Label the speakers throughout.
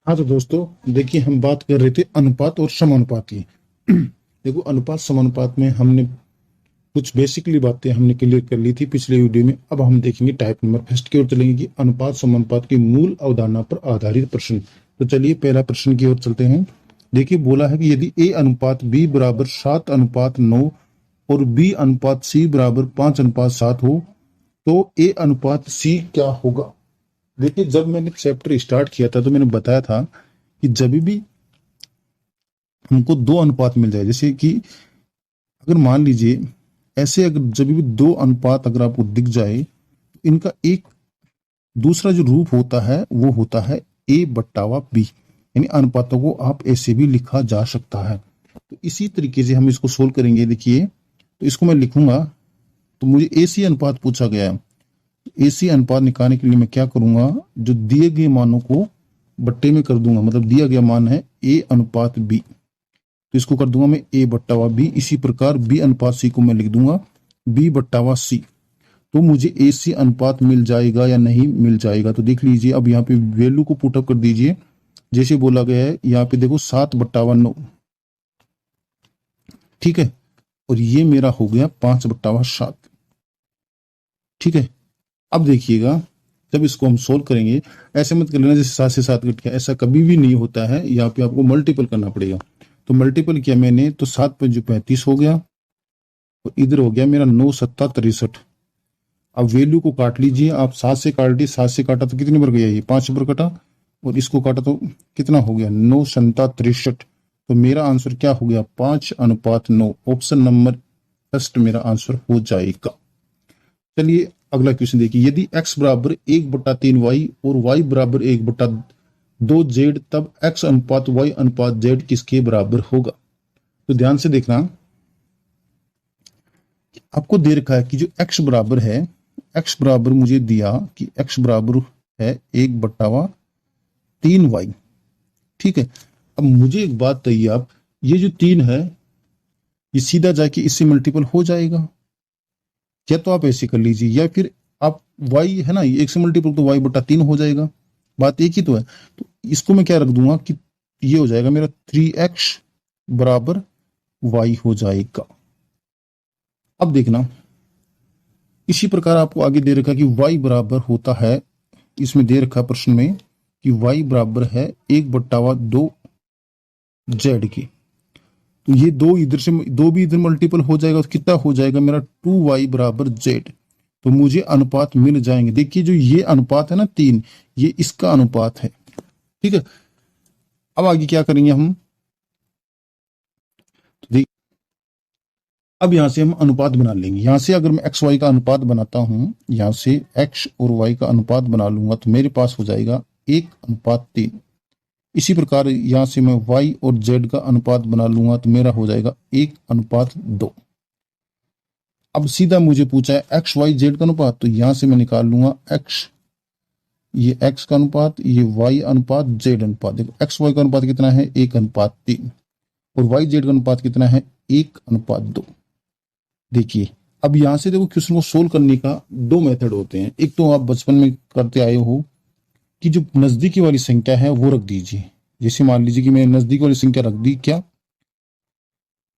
Speaker 1: हाँ तो दोस्तों देखिए, हम बात कर रहे थे अनुपात और समानुपात की। देखो, अनुपात समानुपात में हमने कुछ बेसिकली बातें हमने क्लियर कर ली थी पिछले वीडियो में। अब हम देखेंगे टाइप नंबर फर्स्ट की ओर चलेंगे कि अनुपात समानुपात की मूल अवधारणा पर आधारित प्रश्न। तो चलिए पहला प्रश्न की ओर चलते हैं। देखिए, बोला है कि यदि ए अनुपात बी बराबर 7:9 और बी अनुपात सी बराबर 5:7 हो तो ए अनुपात सी क्या होगा। देखिए, जब मैंने चैप्टर स्टार्ट किया था तो मैंने बताया था कि जब भी हमको दो अनुपात मिल जाए, जैसे कि अगर मान लीजिए ऐसे, अगर जब भी दो अनुपात अगर आपको दिख जाए तो इनका एक दूसरा जो रूप होता है वो होता है ए बट्टावा बी, यानी अनुपातों को आप ऐसे भी लिखा जा सकता है। तो इसी तरीके से हम इसको सोल्व करेंगे। देखिए, तो इसको मैं लिखूंगा, तो मुझे एसी अनुपात पूछा गया है। एसी अनुपात निकालने के लिए मैं क्या करूंगा, जो दिए गए मानों को बट्टे में कर दूंगा, मतलब दिया गया मान है ए अनुपात बी, तो इसको कर दूंगा मैं ए बट्टावा बी। इसी प्रकार बी अनुपात सी को मैं लिख दूंगा बी बट्टावा सी। तो मुझे ए सी अनुपात मिल जाएगा या नहीं मिल जाएगा, तो देख लीजिए। अब यहाँ पे वैल्यू को पुटअप कर दीजिए, जैसे बोला गया है यहाँ पे देखो 7/9, ठीक है, और ये मेरा हो गया 5/7, ठीक है। अब देखिएगा, जब इसको हम सोल्व करेंगे, ऐसे मत कर लेना जैसे 7 से 7 कट गया, ऐसा कभी भी नहीं होता है। यहाँ पे आपको मल्टीपल करना पड़ेगा। तो मल्टीपल किया मैंने, तो 7×5 हो गया, और इधर हो गया मेरा 9×7 = 63। अब वैल्यू को काट लीजिए आप, 7 से काट दी, 7 से काटा तो कितने बार गया, ये 5 बार कटा, और इसको काटा तो कितना हो गया 9×7 = 63। तो मेरा आंसर क्या हो गया 5:9। ऑप्शन नंबर फर्स्ट मेरा आंसर हो जाएगा। चलिए अगला क्वेश्चन देखिए, यदि x बराबर 1/3y और y बराबर 1/2z, तब x अनुपात y अनुपात z किसके बराबर होगा। तो ध्यान से देखना, आपको दे रखा है कि जो x बराबर है, x बराबर मुझे दिया कि x बराबर है 1/3y, ठीक है। अब मुझे एक बात बताइए आप, ये जो 3 है ये सीधा जाके इससे मल्टीपल हो जाएगा, या तो आप ऐसे कर लीजिए, या फिर आप y है ना, ये 1 से मल्टीपल तो y/3 हो जाएगा, बात एक ही तो है। तो इसको मैं क्या रख दूंगा कि ये हो जाएगा मेरा 3x बराबर y हो जाएगा। अब देखना, इसी प्रकार आपको आगे दे रखा कि y बराबर होता है, इसमें दे रखा प्रश्न में कि y बराबर है 1/2z की। तो ये दो इधर से, दो भी इधर मल्टीपल हो जाएगा तो कितना हो जाएगा मेरा 2y बराबर z। तो मुझे अनुपात मिल जाएंगे। देखिए, जो ये अनुपात है ना 3, ये इसका अनुपात है, ठीक है। अब आगे क्या करेंगे हम, तो देख, अब यहां से हम अनुपात बना लेंगे। यहां से अगर मैं एक्स वाई का अनुपात बनाता हूं, यहां से x और y का अनुपात बना लूंगा, तो मेरे पास हो जाएगा 1:3। इसी प्रकार यहां से मैं y और z का अनुपात बना लूंगा, तो मेरा हो जाएगा 1:2। अब सीधा मुझे पूछा है एक्स वाई जेड का अनुपात, तो यहां से मैं निकाल लूंगा x, ये x का अनुपात, ये y अनुपात z अनुपात। देखो एक्स वाई का अनुपात कितना है 1:3, और y जेड का अनुपात कितना है 1:2। देखिए, अब यहां से देखो, क्वेश्चन को सोल्व करने का दो मेथड होते हैं। एक तो आप बचपन में करते आए हो कि जो नजदीकी वाली संख्या है वो रख दीजिए। जैसे मान लीजिए कि मैंने नजदीकी वाली संख्या रख दी, क्या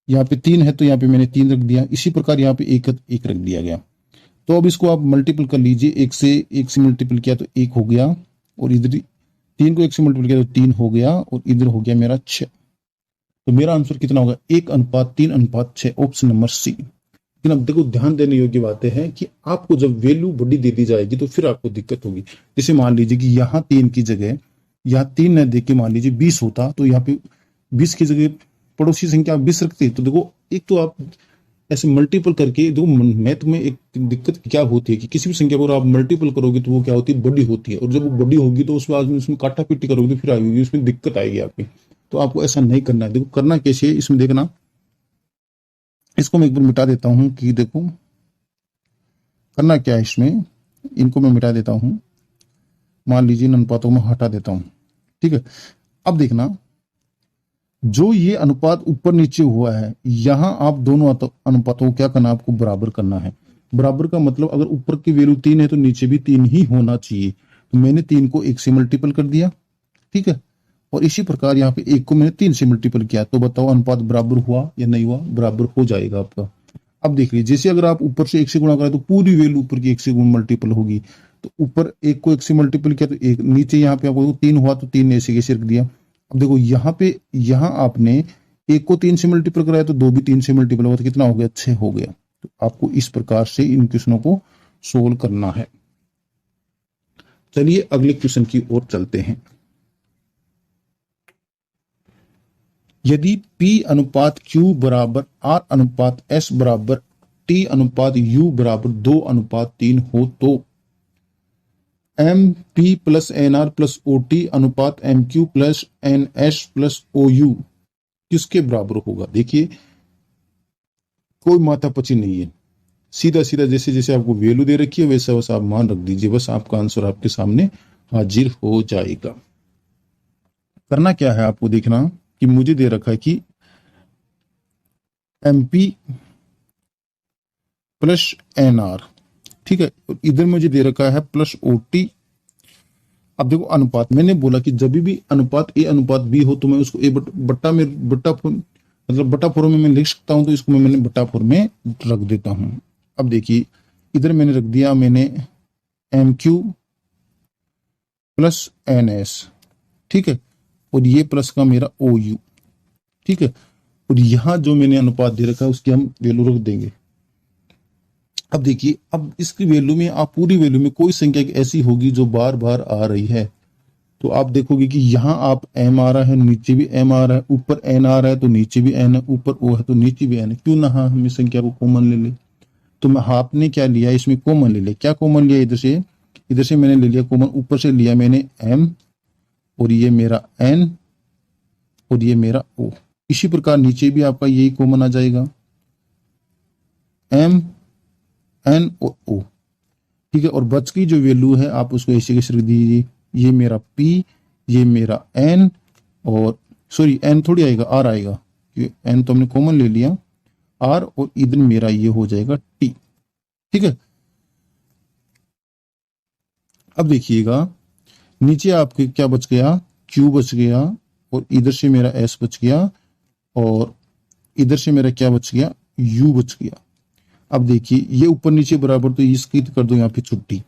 Speaker 1: यहाँ पे 3 है तो यहाँ पे मैंने 3 रख दिया। इसी प्रकार यहाँ पे 1 रख दिया गया। तो अब इसको आप मल्टीपल कर लीजिए, 1 से मल्टीपल किया तो 1 हो गया, और इधर 3 को 1 से मल्टीपल किया तो 3 हो गया, और इधर हो गया मेरा 6। तो मेरा आंसर कितना होगा 1:3:6, ऑप्शन नंबर सी। लेकिन अब देखो, ध्यान देने योग्य बातें हैं कि आपको जब वैल्यू बड़ी दे दी जाएगी तो फिर आपको दिक्कत होगी। जैसे मान लीजिए कि यहाँ 3 की जगह, यहाँ 3 न देख के मान लीजिए 20 होता, तो यहाँ पे 20 की जगह पड़ोसी संख्या 20 रखते। तो देखो, एक तो आप ऐसे मल्टीपल करके, देखो मैथ में एक दिक्कत क्या होती है कि किसी भी संख्या को आप मल्टीपल करोगे तो वो क्या होती है, बड़ी होती है, और जब वो बड़ी होगी तो उसमें काटा पीटी करोगे तो फिर आएगी, उसमें दिक्कत आएगी आपकी। तो आपको ऐसा नहीं करना है। देखो करना कैसे है, इसमें देखना, इसको मैं एक बार मिटा देता हूं कि देखो करना क्या है इसमें। इनको मैं मिटा देता हूं, मान लीजिए इन अनुपातों में हटा देता हूं, ठीक है। अब देखना, जो ये अनुपात ऊपर नीचे हुआ है, यहां आप दोनों अनुपातों को क्या करना है, आपको बराबर करना है। बराबर का मतलब अगर ऊपर की वैल्यू 3 है तो नीचे भी 3 ही होना चाहिए। तो मैंने 3 को 1 से मल्टीपल कर दिया, ठीक है, और इसी प्रकार यहाँ पे 1 को मैंने 3 से मल्टीपल किया, तो बताओ अनुपात बराबर हुआ या नहीं हुआ? बराबर हो जाएगा आपका। अब देख लीजिए, जैसे अगर आप ऊपर से 1 से गुणा करें तो पूरी वैल्यू ऊपर की 1 से गुण मल्टीपल होगी। तो ऊपर 1 को 1 से मल्टीपल किया तो 1, नीचे यहाँ पे आपको 3 हुआ तो 3 ने ऐसे कैसे रख दिया। अब देखो यहाँ पे, यहाँ आपने 1 को 3 से मल्टीपल कराया तो 2 भी 3 से मल्टीपल हुआ तो कितना हो गया? 6 हो गया। तो आपको इस प्रकार से इन क्वेश्चनों को सोल्व करना है। चलिए अगले क्वेश्चन की ओर चलते हैं। यदि P अनुपात Q बराबर R अनुपात S बराबर T अनुपात U बराबर 2 अनुपात 3 हो तो MP plus NR plus OT अनुपात MQ plus NS plus OU किसके बराबर होगा? देखिए कोई माथापच्ची नहीं है, सीधा सीधा जैसे जैसे आपको वैल्यू दे रखी है वैसा वैसा आप मान रख दीजिए, बस आपका आंसर आपके सामने हाजिर हो जाएगा। करना क्या है आपको देखना कि मुझे दे रखा है कि MP प्लस NR, ठीक है, और इधर मुझे दे रखा है प्लस OT। अब देखो अनुपात, मैंने बोला कि जब भी अनुपात A अनुपात B हो तो मैं उसको A बट्टा में बट्टा मतलब बट्टा फॉर्म में मैं लिख सकता हूं, तो इसको मैंने बट्टा फॉर्म में रख देता हूं। अब देखिए इधर मैंने रख दिया, मैंने MQ प्लस NS, ठीक है, और ये प्लस का मेरा OU, ठीक है, और यहां जो मैंने अनुपात दे रखा है उसकी हम वैल्यू रख देंगे। अब देखिए, अब इसकी वैल्यू में आप पूरी वैल्यू में कोई संख्या ऐसी होगी जो बार बार आ रही है, तो आप देखोगे कि यहाँ आप M आ रहा है, नीचे भी M आ रहा है, ऊपर N आ रहा है तो नीचे भी N है, ऊपर O है तो नीचे भी N है। क्यों ना हम इस संख्या को कॉमन ले ले। तो मैं आपने क्या लिया, इसमें कॉमन ले ले। क्या कॉमन लिया? इधर से मैंने ले लिया कॉमन, ऊपर से लिया मैंने M और ये मेरा N और ये मेरा O। इसी प्रकार नीचे भी आपका यही कॉमन आ जाएगा, M N और O, ठीक है। और बच की जो वैल्यू है आप उसको ऐसे कैसे रख दीजिए, ये मेरा P, ये मेरा N, और सॉरी N थोड़ी आएगा, R आएगा, क्योंकि N तो हमने कॉमन ले लिया, R, और इधर मेरा ये हो जाएगा T, ठीक है। अब देखिएगा नीचे आपके क्या बच गया, Q बच गया, और इधर से मेरा S बच गया, और इधर से मेरा क्या बच गया, U बच गया। अब देखिए ये ऊपर नीचे बराबर, तो इसकी कर दो यहाँ पे छुट्टी।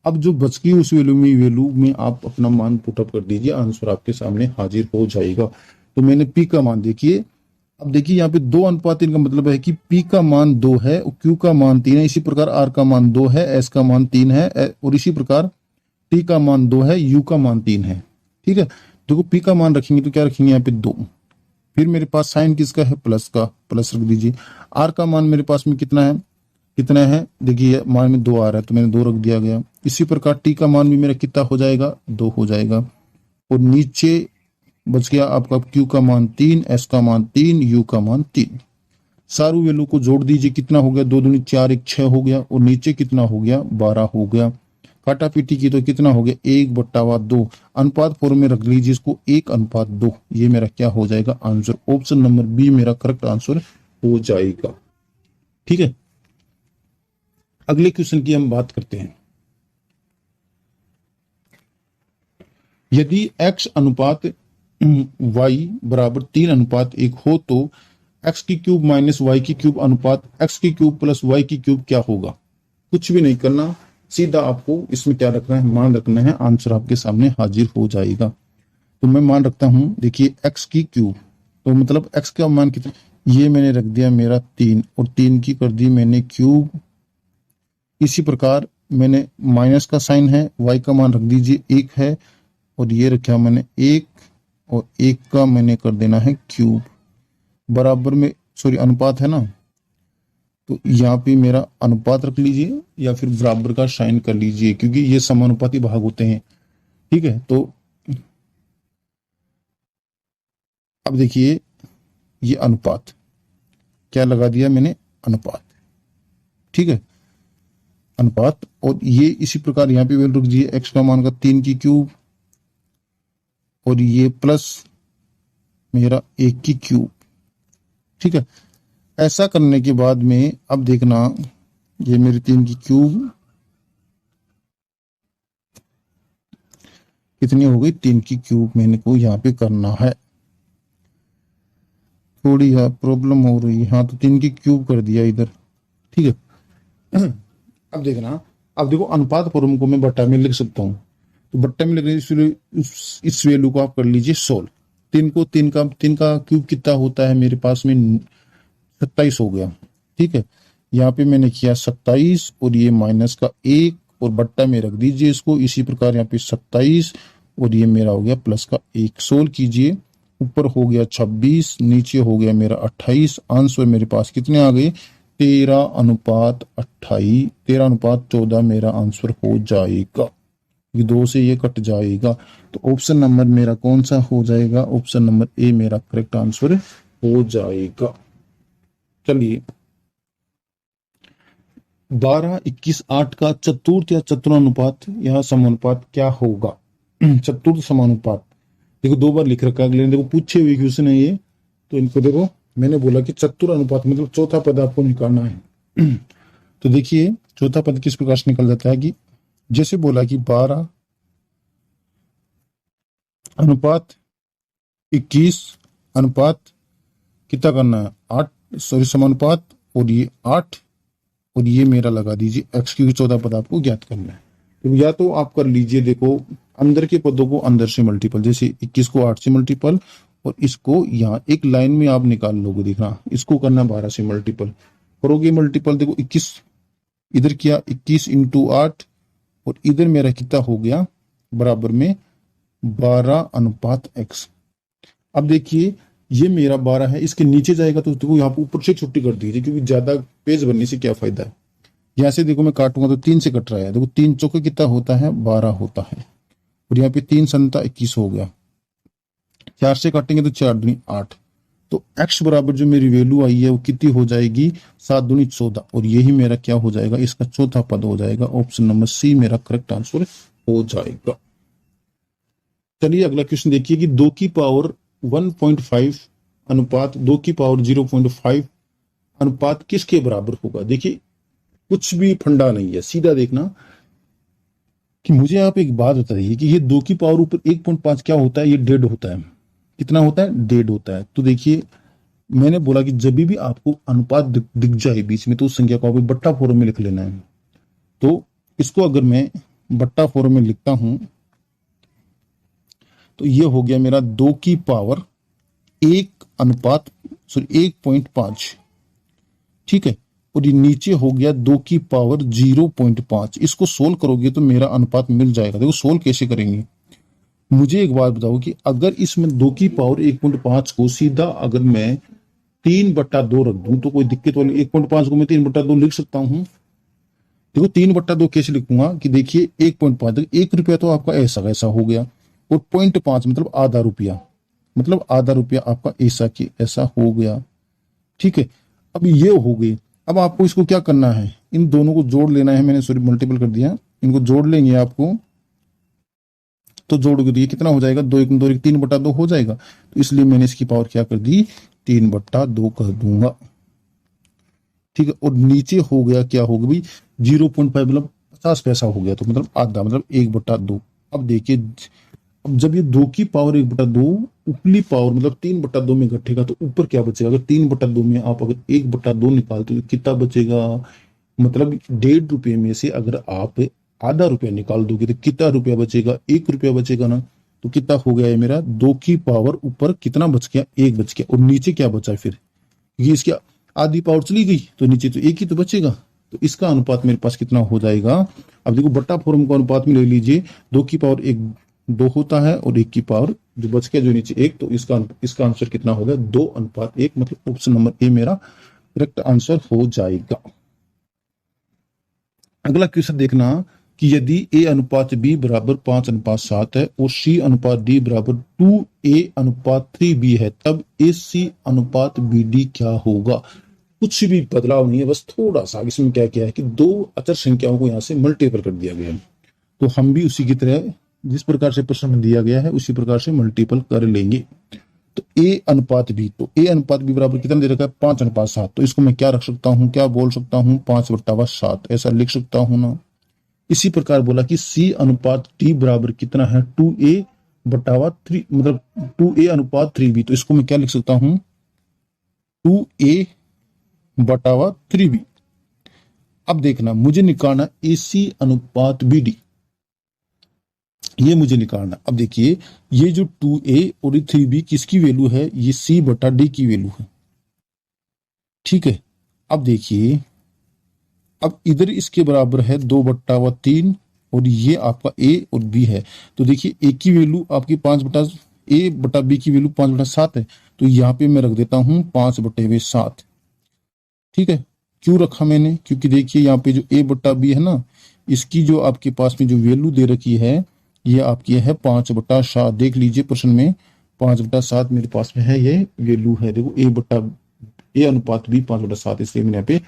Speaker 1: अब जो बच गई उस वैल्यू में आप अपना मान पुटअप कर दीजिए, आंसर आपके सामने हाजिर हो जाएगा। तो मैंने P का मान देखिए, अब देखिए यहाँ पे 2 अनुपात 3 का मतलब है कि P का मान 2 है, Q का मान 3 है, इसी प्रकार R का मान 2 है, S का मान 3 है, और इसी प्रकार T का मान 2 है, U का मान 3 है, ठीक है। देखो P का मान रखेंगे तो क्या रखेंगे यहाँ पे 2, फिर मेरे पास साइन किसका है, प्लस का, प्लस रख दीजिए। R का मान मेरे पास में कितना है, देखिए मान में 2 आ रहा है तो मैंने 2 रख दिया गया। इसी प्रकार T का मान भी मेरा कितना हो जाएगा, 2 हो जाएगा, और नीचे बच गया आपका Q का मान 3, S का मान 3, U का मान 3। सारू वैल्यू को जोड़ दीजिए, कितना हो गया, 2 दूनी 4, 1 6 हो गया, और नीचे कितना हो गया, 12 हो गया। काटा पीटी की तो कितना हो गया, 1/2। अनुपात फॉर्म में रख लीजिए इसको, 1:2। ये मेरा क्या हो जाएगा आंसर, ऑप्शन नंबर बी मेरा करेक्ट आंसर हो जाएगा, ठीक है। अगले क्वेश्चन की हम बात करते हैं। यदि x अनुपात y बराबर 3:1 हो तो x की क्यूब माइनस वाई की क्यूब अनुपात x की क्यूब प्लस वाई की क्यूब क्या होगा? कुछ भी नहीं करना, सीधा आपको इसमें क्या रखना है, मान रखना है, आंसर आपके सामने हाजिर हो जाएगा। तो मैं मान रखता हूं, देखिए x की क्यूब, तो मतलब x का मान कितना, ये मैंने रख दिया मेरा 3, और 3 की कर दी मैंने क्यूब। इसी प्रकार मैंने माइनस का साइन है, y का मान रख दीजिए 1 है, और ये रखा मैंने 1, और 1 का मैंने कर देना है क्यूब, बराबर में, सॉरी अनुपात है ना, तो यहाँ पे मेरा अनुपात रख लीजिए या फिर बराबर का साइन कर लीजिए, क्योंकि ये समानुपाती भाग होते हैं, ठीक है। तो अब देखिए ये अनुपात, क्या लगा दिया मैंने, अनुपात, ठीक है, अनुपात, और ये इसी प्रकार यहाँ पे वैल्यू रख दीजिए, x का मान का 3 की क्यूब, और ये प्लस मेरा 1 की क्यूब, ठीक है। ऐसा करने के बाद में अब देखना, ये मेरी 3 की क्यूब, कितनी हो गई, 3 की क्यूब मैंने को यहाँ पे करना है। थोड़ी यहाँ प्रॉब्लम हो रही है, हाँ तो 3 की क्यूब कर दिया इधर, ठीक है। अब देखना, अब देखो अनुपात फॉर्म को मैं बट्टा में लिख सकता हूँ, तो बट्टा में लिखने इसलिए इस वैल्यू को आप कर लीजिए 16। 3 का क्यूब कितना होता है मेरे पास में, 27 हो गया, ठीक है। यहाँ पे मैंने किया 27 और ये माइनस का 1 और बट्टा में रख दीजिए इसको, इसी प्रकार यहाँ पे 27 और ये मेरा हो गया प्लस का 1। सोल्व कीजिए, ऊपर हो गया 26, नीचे हो गया मेरा 28। आंसर मेरे पास कितने आ गए, 13:28, 13:14 मेरा आंसर हो जाएगा। ये 2 से ये कट जाएगा, तो ऑप्शन नंबर मेरा कौन सा हो जाएगा, ऑप्शन नंबर ए मेरा करेक्ट आंसर हो जाएगा। चलिए 12, 21, 8 का चतुर्थ या चतुरानुपात या समानुपात क्या होगा। चतुर्थ समानुपात देखो 2 बार लिख रखा है, अगले देखो पूछे हुए क्वेश्चन है ये, तो इनको देखो मैंने बोला कि चतुरानुपात मतलब चौथा पद आपको निकालना है। तो देखिए चौथा पद किस प्रकार से निकल जाता है कि जैसे बोला कि 12:21 अनुपात कितना करना है 8, सॉरी समानुपात, और ये 8 और ये मेरा लगा दीजिए x, क्योंकि चौथा पद आपको ज्ञात करना है। तो या तो आप कर लीजिए, देखो अंदर के पदों को अंदर से मल्टीपल, जैसे 21 को 8 से मल्टीपल, और इसको यहाँ एक लाइन में आप निकाल लोगे, देखना इसको करना 12 से मल्टीपल करोगे, मल्टीपल देखो 21 इधर किया, 21 इंटू 8 और इधर मेरा कितना हो गया बराबर में 12:x। अब देखिए ये मेरा 12 है, इसके नीचे जाएगा तो देखो यहाँ पर ऊपर से छुट्टी कर दीजिए, क्योंकि ज्यादा पेज भरने से क्या फायदा है। यहाँ से देखो मैं काटूंगा तो 3 से कट रहा है, देखो 3 चौके कितना होता है 12 होता है, और यहाँ पे 3 संता 21 हो गया। 4 से काटेंगे तो 4 दूनी 8, तो x बराबर जो मेरी वैल्यू आई है वो कितनी हो जाएगी 7 दूनी 14, और यही मेरा क्या हो जाएगा, इसका चौथा पद हो जाएगा। ऑप्शन नंबर सी मेरा करेक्ट आंसर हो जाएगा। चलिए अगला क्वेश्चन देखिए कि 2 की पावर 1.5 अनुपात 2 की पावर 0.5 अनुपात किसके बराबर होगा। देखिए कुछ भी फंडा नहीं है, सीधा देखना कि मुझे आप एक बात बताइए कि ये 2 की पावर ऊपर 1.5 क्या होता है, ये डेड होता है, कितना होता है, डेड होता है। तो देखिए मैंने बोला कि जब भी आपको अनुपात दिख जाए बीच में तो उस संख्या को आपको बट्टा फॉर्म में लिख लेना है। तो इसको अगर मैं बट्टा फॉर्म में लिखता हूं तो ये हो गया मेरा 2 की पावर 1.5, ठीक है, और ये नीचे हो गया 2 की पावर 0.5। इसको सोल्व करोगे तो मेरा अनुपात मिल जाएगा। देखो सोल्व कैसे करेंगे, मुझे एक बात बताओ कि अगर इसमें 2 की पावर 1.5 को सीधा अगर मैं 3/2 रख दूं तो कोई दिक्कत वाली, 1.5 को मैं 3/2 लिख सकता हूं। देखो 3/2 कैसे लिखूंगा कि देखिए 1.5, 1 रुपया तो आपका ऐसा ऐसा हो गया, और 0.5 मतलब आधा रुपया, मतलब आधा रुपया आपका ऐसा की ऐसा हो गया, ठीक है। अब ये हो गई, अब आपको इसको क्या करना है, इन दोनों को जोड़ लेना है, मैंने सॉरी मल्टीपल कर दिया, इनको जोड़ लेंगे आपको, तो जोड़ोगे तो ये कितना हो जाएगा 2 1 2 1 3/2 हो जाएगा। तो इसलिए मैंने इसकी पावर क्या कर दी 3/2 कर दूंगा, ठीक है। और नीचे हो गया क्या होगा भाई 0.5 मतलब 50 पैसा हो गया, तो मतलब आधा मतलब 1/2। अब देखिए अब जब ये 2 की पावर 1/2 ऊपरी पावर मतलब 3/2 में घटेगा तो ऊपर क्या बचेगा, अगर 3/2 में आप अगर 1/2 निकालते तो कितना बचेगा, मतलब 1.5 रुपये में से अगर आप आधा रुपया निकाल दोगे तो कितना रुपया बचेगा, 1 रुपया बचेगा ना। तो कितना हो गया है मेरा 2 की पावर ऊपर कितना बच गया 1 बच गया, और नीचे क्या बचा फिर, ये इसकी आधी पावर चली गई तो नीचे तो 1 ही तो बचेगा। तो इसका अनुपात मेरे पास कितना हो जाएगा, अब देखो बट्टा फॉर्म का अनुपात में ले लीजिए, 2 की पावर 1 2 होता है और 1 की पावर जो बच गया जो नीचे 1, तो इसका आंसर कितना होगा 2:1, मतलब ऑप्शन नंबर ए मेरा करेक्ट आंसर हो जाएगा। अगला क्वेश्चन देखना कि यदि a अनुपात b बराबर 5:7 है और c अनुपात d बराबर 2a/3b है, तब ac अनुपात bd क्या होगा। कुछ भी बदलाव नहीं है, बस थोड़ा सा इसमें क्या किया है कि 2 अचर संख्याओं को यहाँ से मल्टीपल कर दिया गया है, तो हम भी उसी की तरह जिस प्रकार से प्रश्न में दिया गया है उसी प्रकार से मल्टीपल कर लेंगे। तो a अनुपात b, तो a अनुपात b बराबर कितना दे रखा है 5:7, तो इसको मैं क्या रख सकता हूँ, क्या बोल सकता हूँ 5/7 ऐसा लिख सकता हूँ ना। इसी प्रकार बोला कि C अनुपात T बराबर कितना है 2A बटावा 3, मतलब 2A अनुपात 3B। तो इसको मैं क्या लिख सकता हूं 2A बटावा 3B। अब देखना मुझे निकालना AC अनुपात BD, ये मुझे निकालना। अब देखिए ये जो 2A और 3B किसकी वैल्यू है, ये C बटा D की वैल्यू है। ठीक है, अब देखिए अब इधर इसके बराबर है 2/3 और ये आपका A और B है। तो देखिए A की वैल्यू आपकी 5/A/B की वैल्यू 5/7 है। तो यहाँ पे मैं रख देता हूँ 5/7। ठीक है, क्यों रखा मैंने, क्योंकि देखिए यहाँ पे जो A/B है ना, इसकी जो आपके पास में जो वैल्यू दे रखी है ये आपकी है 5/7। देख लीजिए प्रश्न में 5/7 मेरे पास में है, ये वैल्यू है। देखो A अनुपात B 5/7, इसलिए मैंने यहाँ पे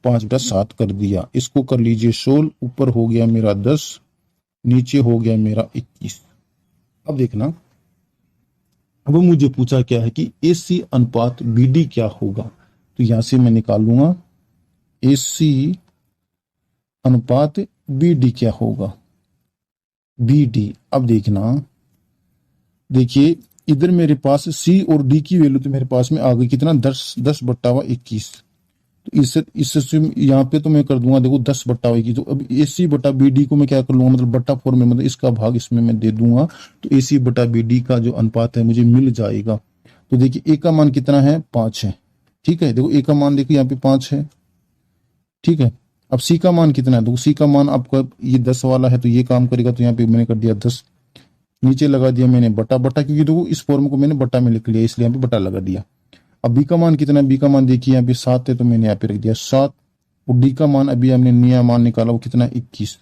Speaker 1: 5/7 कर दिया। इसको कर लीजिए सोल्व। ऊपर हो गया मेरा 10, नीचे हो गया मेरा 21। अब देखना, अब मुझे पूछा क्या है कि AC अनुपात BD क्या होगा। तो यहां से मैं निकाल लूंगा AC अनुपात BD क्या होगा। BD, अब देखना, देखिए इधर मेरे पास C और D की वैल्यू तो मेरे पास में आ गई कितना 10/21। तो इससे यहाँ पे तो मैं कर दूंगा देखो 10/21। तो अब AC बटा BD को मैं क्या कर लूंगा, मतलब बट्टा फॉर्म में, मतलब इसका भाग इसमें मैं दे दूंगा। तो AC बटा BD का जो अनुपात है मुझे मिल जाएगा। तो देखिए A का मान कितना है 5 है। ठीक है, देखो A का मान देखो यहाँ पे 5 है। ठीक है, अब C का मान कितना है, तो C का मान आपका ये 10 वाला है, तो ये काम करेगा। तो यहाँ पे मैंने कर दिया 10, नीचे लगा दिया मैंने बटा बटा, क्योंकि देखो इस फॉर्म को मैंने बटा में लिख लिया, इसलिए यहाँ पे बटा लगा दिया। अब B का मान कितना है, B का मान देखिए यहाँ पे 7 है, तो मैंने यहाँ पे रख दिया 7। और D का मान अभी हमने नया मान निकाला, वो कितना 21।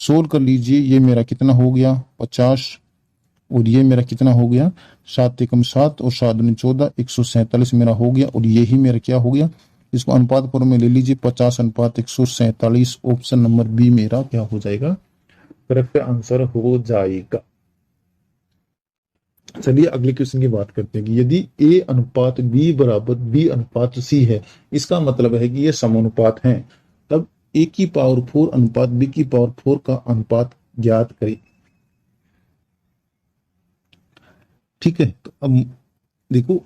Speaker 1: सोल्व कर लीजिए, ये मेरा कितना हो गया 50, और ये मेरा कितना हो गया 7 एकम 7 और 7 दूनी 14, 147 मेरा हो गया। और यही मेरा क्या हो गया, इसको अनुपात फॉर्म में ले लीजिए 50/147। ऑप्शन नंबर बी मेरा क्या हो जाएगा, करेक्ट आंसर हो जाएगा। चलिए अगले क्वेश्चन की बात करते हैं कि यदि A अनुपात B बराबर B अनुपात C है, इसका मतलब है कि ये समानुपात हैं, तब A की पावर 4 अनुपात B की पावर 4 का अनुपात ज्ञात करें। ठीक है, तो अब देखो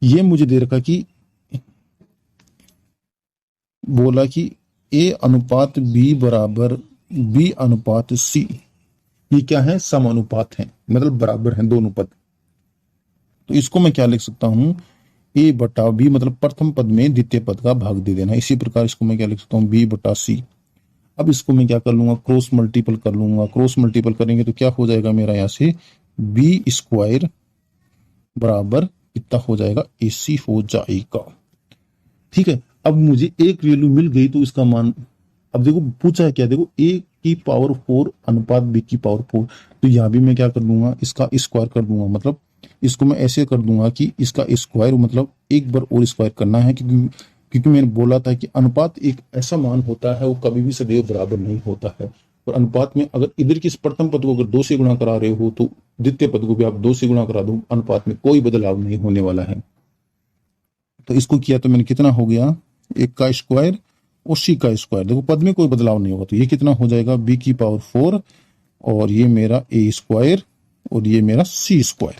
Speaker 1: ये मुझे दे रखा कि बोला कि A अनुपात B बराबर B अनुपात C, ये क्या है समानुपात है, मतलब बराबर हैं दोनों पद। तो इसको मैं क्या लिख सकता हूं A बटा B, मतलब प्रथम पद में द्वितीय पद का भाग दे देना। इसी प्रकार इसको मैं क्या लिख सकता हूँ B बटा C। अब इसको मैं क्या कर लूंगा क्रॉस मल्टीपल कर लूंगा। क्रॉस मल्टीपल करेंगे तो क्या हो जाएगा मेरा यहाँ से B² बराबर कितना हो जाएगा AC हो जाएगा। ठीक है, अब मुझे एक वैल्यू मिल गई तो इसका मान, अब देखो पूछा है क्या, देखो A की पावर 4 अनुपात B की पावर 4। तो यहां भी मैं क्या कर दूंगा इसका स्क्वायर कर दूंगा, मतलब इसको मैं ऐसे कर दूंगा कि इसका स्क्वायर, मतलब एक बार और स्क्वायर करना है, क्योंकि मैंने बोला था कि अनुपात एक ऐसा मान होता है वो कभी भी सदैव बराबर नहीं होता है। और अनुपात में अगर इधर की प्रथम पद को अगर 2 से गुणा करा रहे हो तो द्वितीय पद को भी आप 2 से गुणा करा दो, अनुपात में कोई बदलाव नहीं होने वाला है। तो इसको किया तो मैंने कितना हो गया, एक का स्क्वायर और C का स्क्वायर, देखो पद में कोई बदलाव नहीं होगा। तो ये कितना हो जाएगा B की पावर 4 और ये मेरा A² और ये मेरा C²।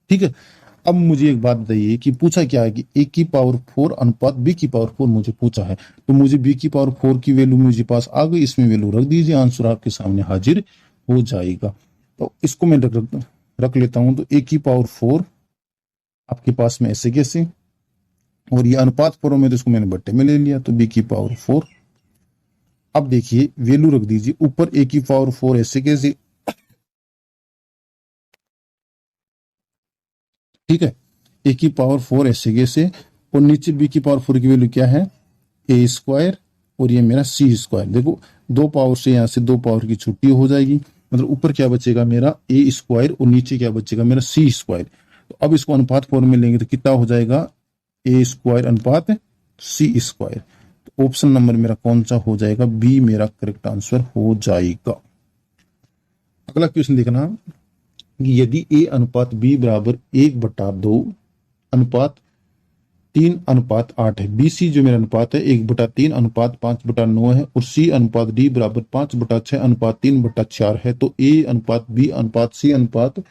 Speaker 1: ठीक है, अब मुझे एक बात बताइए कि पूछा क्या है कि A की पावर 4 अनुपात B की पावर 4 मुझे पूछा है। तो मुझे B की पावर 4 की वैल्यू मुझे पास आ गई, इसमें वैल्यू रख दीजिए, आंसर आपके सामने हाजिर हो जाएगा। तो इसको मैं रख लेता हूं। तो A की पावर 4 आपके पास में ऐसे कैसे, और ये अनुपात फॉर्म में, तो इसको मैंने बट्टे में ले लिया, तो B की पावर 4। अब देखिए वैल्यू रख दीजिए, ऊपर A की पावर 4 ऐसे कैसे, ठीक है, A की पावर 4 ऐसे कैसे, और नीचे B की पावर 4 की वैल्यू क्या है A² और ये मेरा C²। देखो 2 पावर से यहाँ से 2 पावर की छुट्टी हो जाएगी, मतलब ऊपर क्या बचेगा मेरा A² और नीचे क्या बचेगा मेरा C²। तो अब इसको अनुपात फॉर्म में लेंगे तो कितना हो जाएगा A² अनुपात C²। तो ऑप्शन नंबर मेरा कौन सा हो जाएगा, बी मेरा करेक्ट आंसर हो जाएगा। अगला क्वेश्चन देखना कि यदि A अनुपात B बराबर 1/2 अनुपात 3:8 है। बी सी जो मेरा अनुपात है 1/3 अनुपात 5/9 है, और सी अनुपात डी बराबर 5/6 अनुपात 3/4 है। तो ए अनुपात बी अनुपात सी अनुपात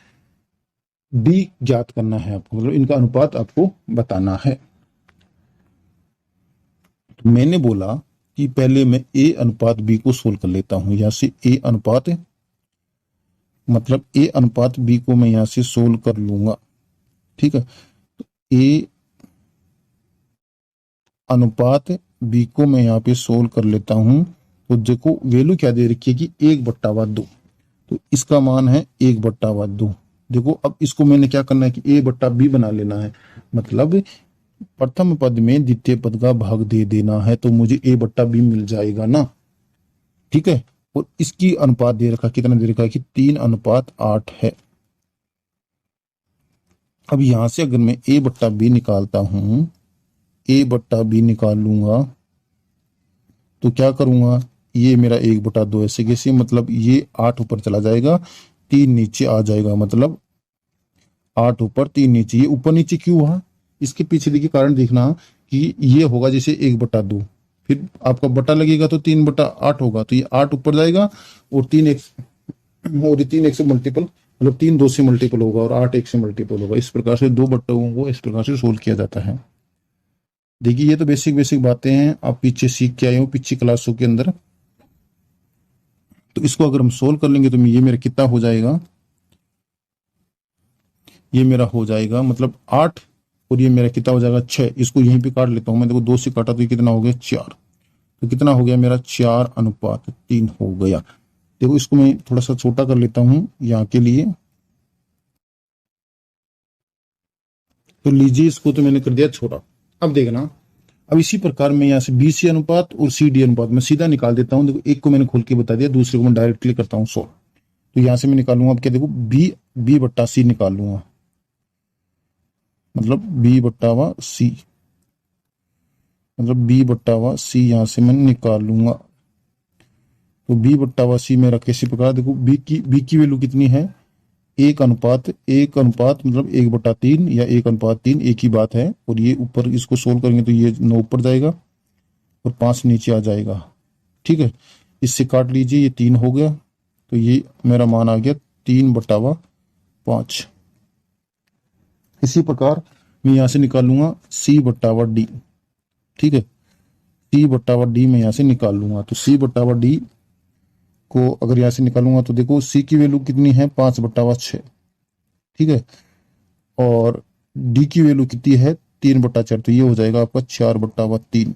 Speaker 1: डी ज्ञात करना है आपको, मतलब इनका अनुपात आपको बताना है। तो मैंने बोला कि पहले मैं ए अनुपात बी को सोल्व कर लेता हूं। यहां से ए अनुपात मतलब ए अनुपात बी को मैं यहां से सोल्व कर लूंगा, ठीक है। तो ए अनुपात बी को मैं यहाँ पे सोल्व कर लेता हूं। तो देखो वैल्यू क्या दे रखी है कि 1/2, तो इसका मान है 1/2। देखो अब इसको मैंने क्या करना है कि ए बट्टा बी बना लेना है, मतलब प्रथम पद में द्वितीय पद का भाग दे देना है, तो मुझे ए बट्टा बी मिल जाएगा ना, ठीक है। और इसकी अनुपात दे रखा, कितना दे रखा है कि 3:8 है। अब यहां से अगर मैं ए बट्टा बी निकालता हूं, ए बट्टा बी निकाल लूंगा तो क्या करूंगा, ये मेरा 1/2 ऐसे कैसे, मतलब ये 8 ऊपर चला जाएगा, 3 नीचे आ जाएगा, मतलब 8 ऊपर 3 नीचे। ये ऊपर नीचे क्यों हुआ, इसके पीछे देखिए कारण देखना कि ये होगा जैसे 1/2, फिर आपका बटा लगेगा तो 3/8 होगा, तो ये 8 ऊपर जाएगा और 3 और 3 से मल्टीपल, मतलब 3 2 से मल्टीपल होगा और 8 1 से मल्टीपल होगा। इस प्रकार से 2 बट्टों को इस प्रकार से सोल्व किया जाता है। देखिए ये तो बेसिक बेसिक बातें हैं, आप पीछे सीख के आए हो पिछली क्लासों के अंदर। तो इसको अगर हम सोल्व कर लेंगे तो ये मेरा कितना हो जाएगा, ये मेरा हो जाएगा मतलब 8, और ये मेरा कितना हो जाएगा 6। इसको यहीं पे काट लेता हूं मैं, देखो 2 से काटा तो ये कितना हो गया 4, तो कितना हो गया मेरा 4:3 हो गया। देखो इसको मैं थोड़ा सा छोटा कर लेता हूं यहाँ के लिए, तो लीजिए इसको तो मैंने कर दिया छोटा। अब देखना, अब इसी प्रकार मैं यहाँ से बी सी अनुपात और सी डी अनुपात मैं सीधा निकाल देता हूँ। देखो एक को मैंने खोल के बता दिया, दूसरे को मैं डायरेक्टली करता हूँ सॉल्व। तो यहाँ से मैं निकालूंगा अब क्या, देखो बी बी बट्टा सी निकाल लूंगा, मतलब बी बट्टा वा सी, मतलब बी बट्टा वा सी यहाँ से मैं निकाल लूंगा। तो बी बट्टा वा सी मेरा कैसे प्रकार, देखो बी की वैल्यू कितनी है, 1:1 मतलब 1/3 या 1:3 एक ही बात है। और ये ऊपर इसको सोल्व करेंगे तो ये 9 ऊपर जाएगा और 5 नीचे आ जाएगा, ठीक है। इससे काट लीजिए, ये 3 हो गया, तो ये मेरा मान आ गया 3/5। इसी प्रकार मैं यहाँ से निकालूंगा C/D, ठीक है। C/D मैं यहाँ से निकाल लूंगा, तो C/D को अगर यहाँ से निकालूंगा तो देखो C की वैल्यू कितनी है 5/6, ठीक है, और D की वैल्यू कितनी है 3/4, तो ये हो जाएगा आपका 4/3,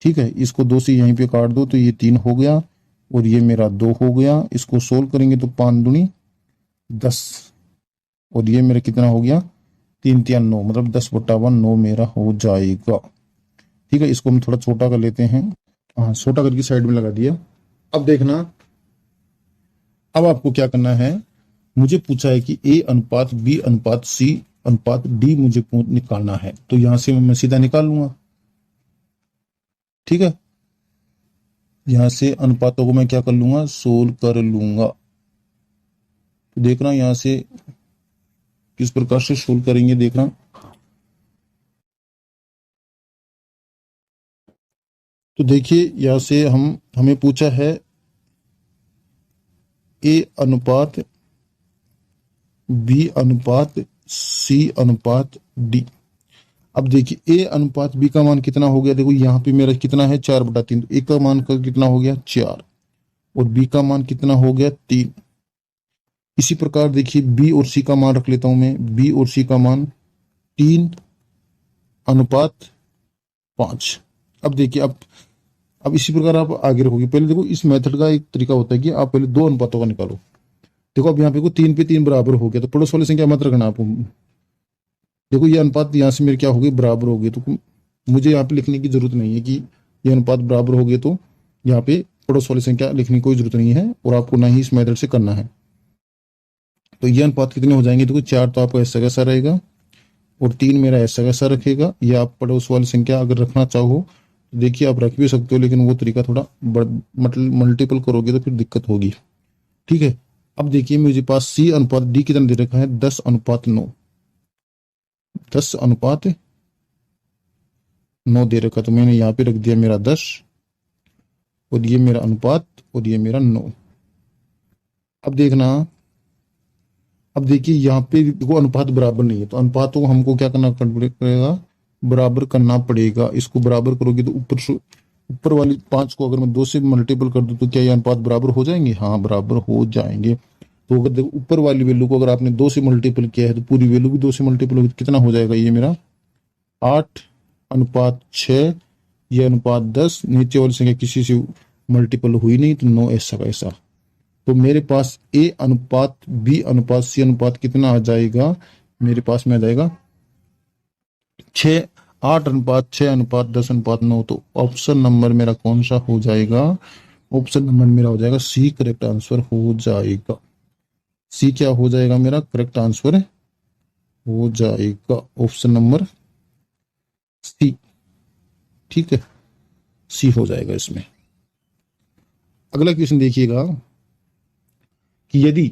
Speaker 1: ठीक है। इसको 2 से यहीं पे काट दो तो ये 3 हो गया और ये मेरा 2 हो गया। इसको सोल्व करेंगे तो 5 दूनी 10, और ये मेरा कितना हो गया 3 3 9, मतलब 10/1 9 मेरा हो जाएगा, ठीक है। इसको हम थोड़ा छोटा कर लेते हैं, हाँ छोटा करके साइड में लगा दिया। अब देखना, अब आपको क्या करना है, मुझे पूछा है कि ए अनुपात बी अनुपात सी अनुपात डी मुझे निकालना है, तो यहां से मैं सीधा निकाल लूंगा, ठीक है। यहां से अनुपातों को मैं क्या कर लूंगा, सोल्व कर लूंगा। तो देखना यहां से किस प्रकार से सोल्व करेंगे, देखना। तो देखिए यहां से हमें पूछा है ए अनुपात बी अनुपात सी अनुपात डी। अब देखिए ए अनुपात बी का मान कितना हो गया, देखो यहाँ पे मेरा कितना है 4/3, तो ए का मान का कितना हो गया 4 और बी का मान कितना हो गया 3। इसी प्रकार देखिए बी और सी का मान रख लेता हूं मैं, बी और सी का मान 3:5। अब देखिए अब इसी प्रकार आप आगे रखोगे। पहले देखो इस मेथड का एक तरीका होता है कि आप पहले 2 अनुपातों का निकालो। देखो अब यहाँ पे 3 पे 3 बराबर हो गया, तो पड़ोस वाली संख्या मत रखना आपको। देखो ये अनुपात यहाँ से मेरे क्या हो गए बराबर हो गए, तो मुझे यहाँ पे लिखने की जरूरत नहीं है कि ये अनुपात बराबर हो गए, तो यहाँ पे पड़ोस वाली संख्या लिखने की कोई जरूरत नहीं है और आपको ना ही इस मेथड से करना है। तो ये अनुपात कितने हो जाएंगे, देखो 4 तो आपका ऐसा कैसा रहेगा और 3 मेरा ऐसा कैसा रखेगा। ये आप पड़ोस वाली संख्या अगर रखना चाहो तो देखिए आप रख भी सकते हो, लेकिन वो तरीका थोड़ा मल्टीपल करोगे तो फिर दिक्कत होगी, ठीक है। अब देखिए मुझे पास सी अनुपात डी कितना दे रखा है 10:9, 10:9 9 दे रखा, तो मैंने यहाँ पे रख दिया मेरा 10 और ये मेरा अनुपात और ये मेरा 9। अब देखना, अब देखिए यहाँ पे देखो अनुपात बराबर नहीं है, तो अनुपातों को हमको क्या करना पड़ेगा, बराबर करना पड़ेगा। इसको बराबर करोगे तो ऊपर वाली 5 को अगर मैं 2 से मल्टीपल कर दूं तो क्या ये अनुपात बराबर हो जाएंगे? हाँ, बराबर हो जाएंगे। तो अगर देखो ऊपर वाली वैल्यू को अगर आपने 2 से मल्टीपल किया है तो पूरी वैल्यू भी 2 से मल्टीपल होगी, कितना हो जाएगा ये मेरा 8:6, ये अनुपात 10, नीचे वाली संख्या किसी से मल्टीपल हुई नहीं तो 9 ऐसा का ऐसा। तो मेरे पास ए अनुपात बी अनुपात सी अनुपात कितना आ जाएगा, मेरे पास में आ जाएगा 8:6:10:9। तो ऑप्शन नंबर मेरा कौन सा हो जाएगा? ऑप्शन नंबर मेरा हो जाएगा सी, करेक्ट आंसर हो जाएगा। सी क्या हो जाएगा मेरा करेक्ट आंसर हो जाएगा, ऑप्शन नंबर सी। ठीक है, सी हो जाएगा इसमें। अगला क्वेश्चन देखिएगा कि यदि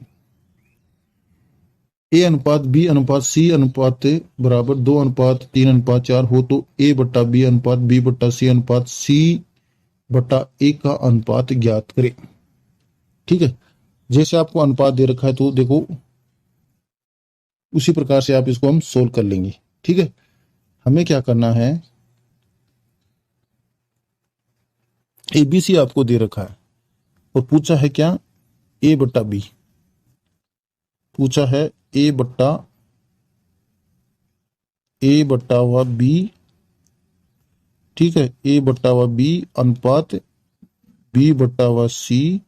Speaker 1: ए अनुपात बी अनुपात सी अनुपात बराबर 2:3:4 हो तो ए बट्टा बी अनुपात बी बट्टा सी अनुपात सी बट्टा ए का अनुपात ज्ञात करें। ठीक है, जैसे आपको अनुपात दे रखा है तो देखो उसी प्रकार से आप इसको हम सोल्व कर लेंगे। ठीक है, हमें क्या करना है, ए बी सी आपको दे रखा है और पूछा है क्या, ए बट्टा बी पूछा है, ए बट्टा हुआ बी। ठीक है, ए बट्टा हुआ बी अनुपात बी बट्टा हुआ सी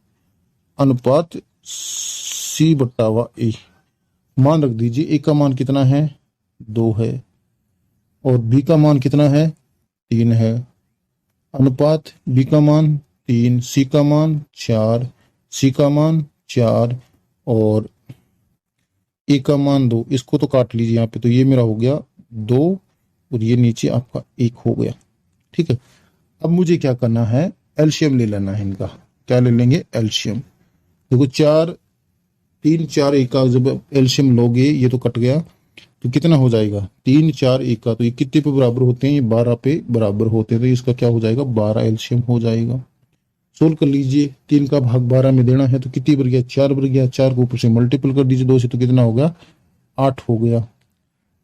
Speaker 1: अनुपात सी बट्टा हुआ ए। मान रख दीजिए ए का मान कितना है 2 है और बी का मान कितना है 3 है। अनुपात बी का मान 3, सी का मान 4, सी का मान 4 और ए का मान 2। इसको तो काट लीजिए यहाँ पे, तो ये मेरा हो गया 2 और ये नीचे आपका 1 हो गया। ठीक है, अब मुझे क्या करना है, एलसीएम ले लेना है इनका। क्या ले लेंगे? एलसीएम। देखो 3 4 1 का जब एलसीएम लोगे ये तो कट गया, तो कितना हो जाएगा 3 4 1 का, तो ये कितने पे बराबर होते हैं, ये 12 पे बराबर होते हैं, तो इसका क्या हो जाएगा 12 एलसीएम हो जाएगा। सोल्व कर लीजिए, 3 का भाग 12 में देना है तो कितनी बन गया 4 बन गया। 4 को ऊपर से मल्टीपल कर दीजिए 2 से, तो कितना हो गया 8 हो गया।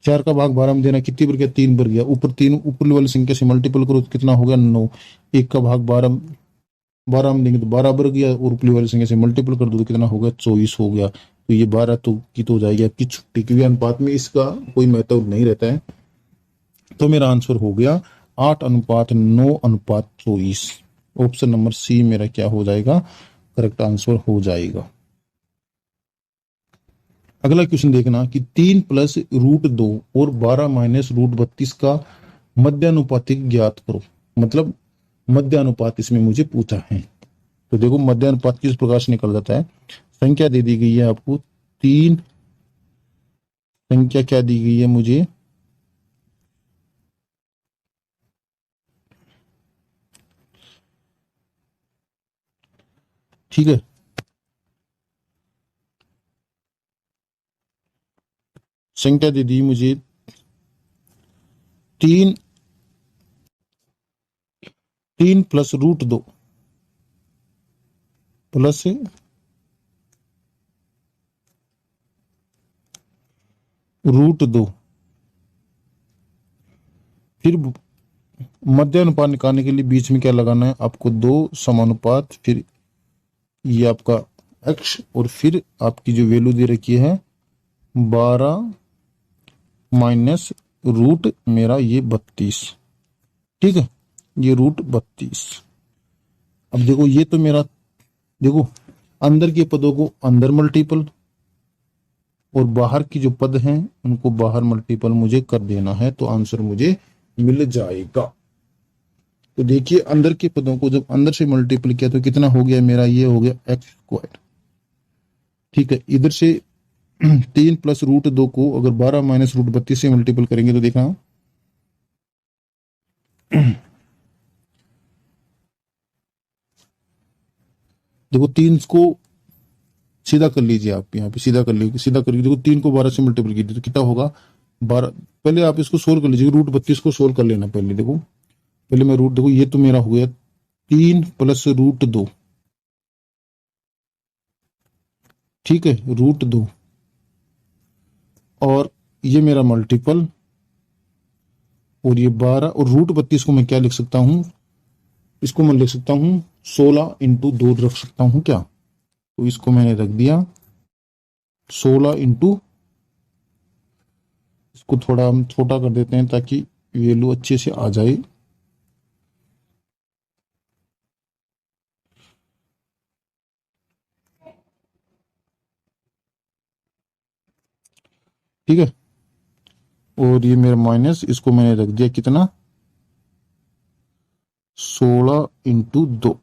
Speaker 1: 4 का भाग 12 में देना कितनी बन गया 3 बन गया। ऊपर 3 ऊपर वाली संख्या से मल्टीपल करो तो कितना हो गया 9। 1 का भाग 12 में देंगे तो 12 बन गया और ऊपरी वाली संख्या से मल्टीपल कर दो तो कितना हो गया 24 हो गया। तो ये 12 तो की तो हो जाएगी आपकी छुट्टी, क्योंकि अनुपात में इसका कोई महत्व नहीं रहता है। तो मेरा आंसर हो गया 8:9:24। ऑप्शन नंबर सी मेरा क्या हो जाएगा, करेक्ट आंसर हो जाएगा। अगला क्वेश्चन देखना कि 3 + √2 और 12 - √32 का मध्यानुपातिक ज्ञात करो। मतलब मध्यानुपात इसमें मुझे पूछा है। तो देखो मध्यानुपात किस प्रकार से निकल जाता है। संख्या दे दी गई है आपको 3, संख्या क्या दी गई है मुझे, ठीक है, संख्या दे दी मुझे 3 + √2 प्लस √2, फिर मध्यानुपात निकालने के लिए बीच में क्या लगाना है आपको 2 समानुपात, फिर ये आपका x और फिर आपकी जो वैल्यू दे रखी है 12 माइनस रूट मेरा ये 32। ठीक है, ये √32। अब देखो ये तो मेरा, देखो अंदर के पदों को अंदर मल्टीपल और बाहर की जो पद हैं उनको बाहर मल्टीपल मुझे कर देना है, तो आंसर मुझे मिल जाएगा। तो देखिए अंदर के पदों को जब अंदर से मल्टीपल किया तो कितना हो गया मेरा, ये हो गया x²। ठीक है, इधर से 3 + √2 को अगर 12 - √32 से मल्टीपल करेंगे तो देखना देखो 3 को सीधा कर लीजिए, आप यहाँ पे सीधा कर लीजिए, सीधा करके देखो 3 को 12 से मल्टीपल कीजिए तो कितना होगा 12। पहले आप इसको सोल्व कर लीजिए, √32 को सोल्व कर लेना पहले। देखो पहले मैं रूट देखो, ये तो मेरा हो गया 3 + √2, ठीक है, √2, और ये मेरा मल्टीपल, और ये 12, और √32 को मैं क्या लिख सकता हूँ, इसको मैं लिख सकता हूँ 16 × 2 रख सकता हूँ क्या, तो इसको मैंने रख दिया 16 × इसको थोड़ा हम छोटा कर देते हैं ताकि वैल्यू अच्छे से आ जाए। ठीक है, और ये मेरा माइनस, इसको मैंने रख दिया कितना, 16 × 2।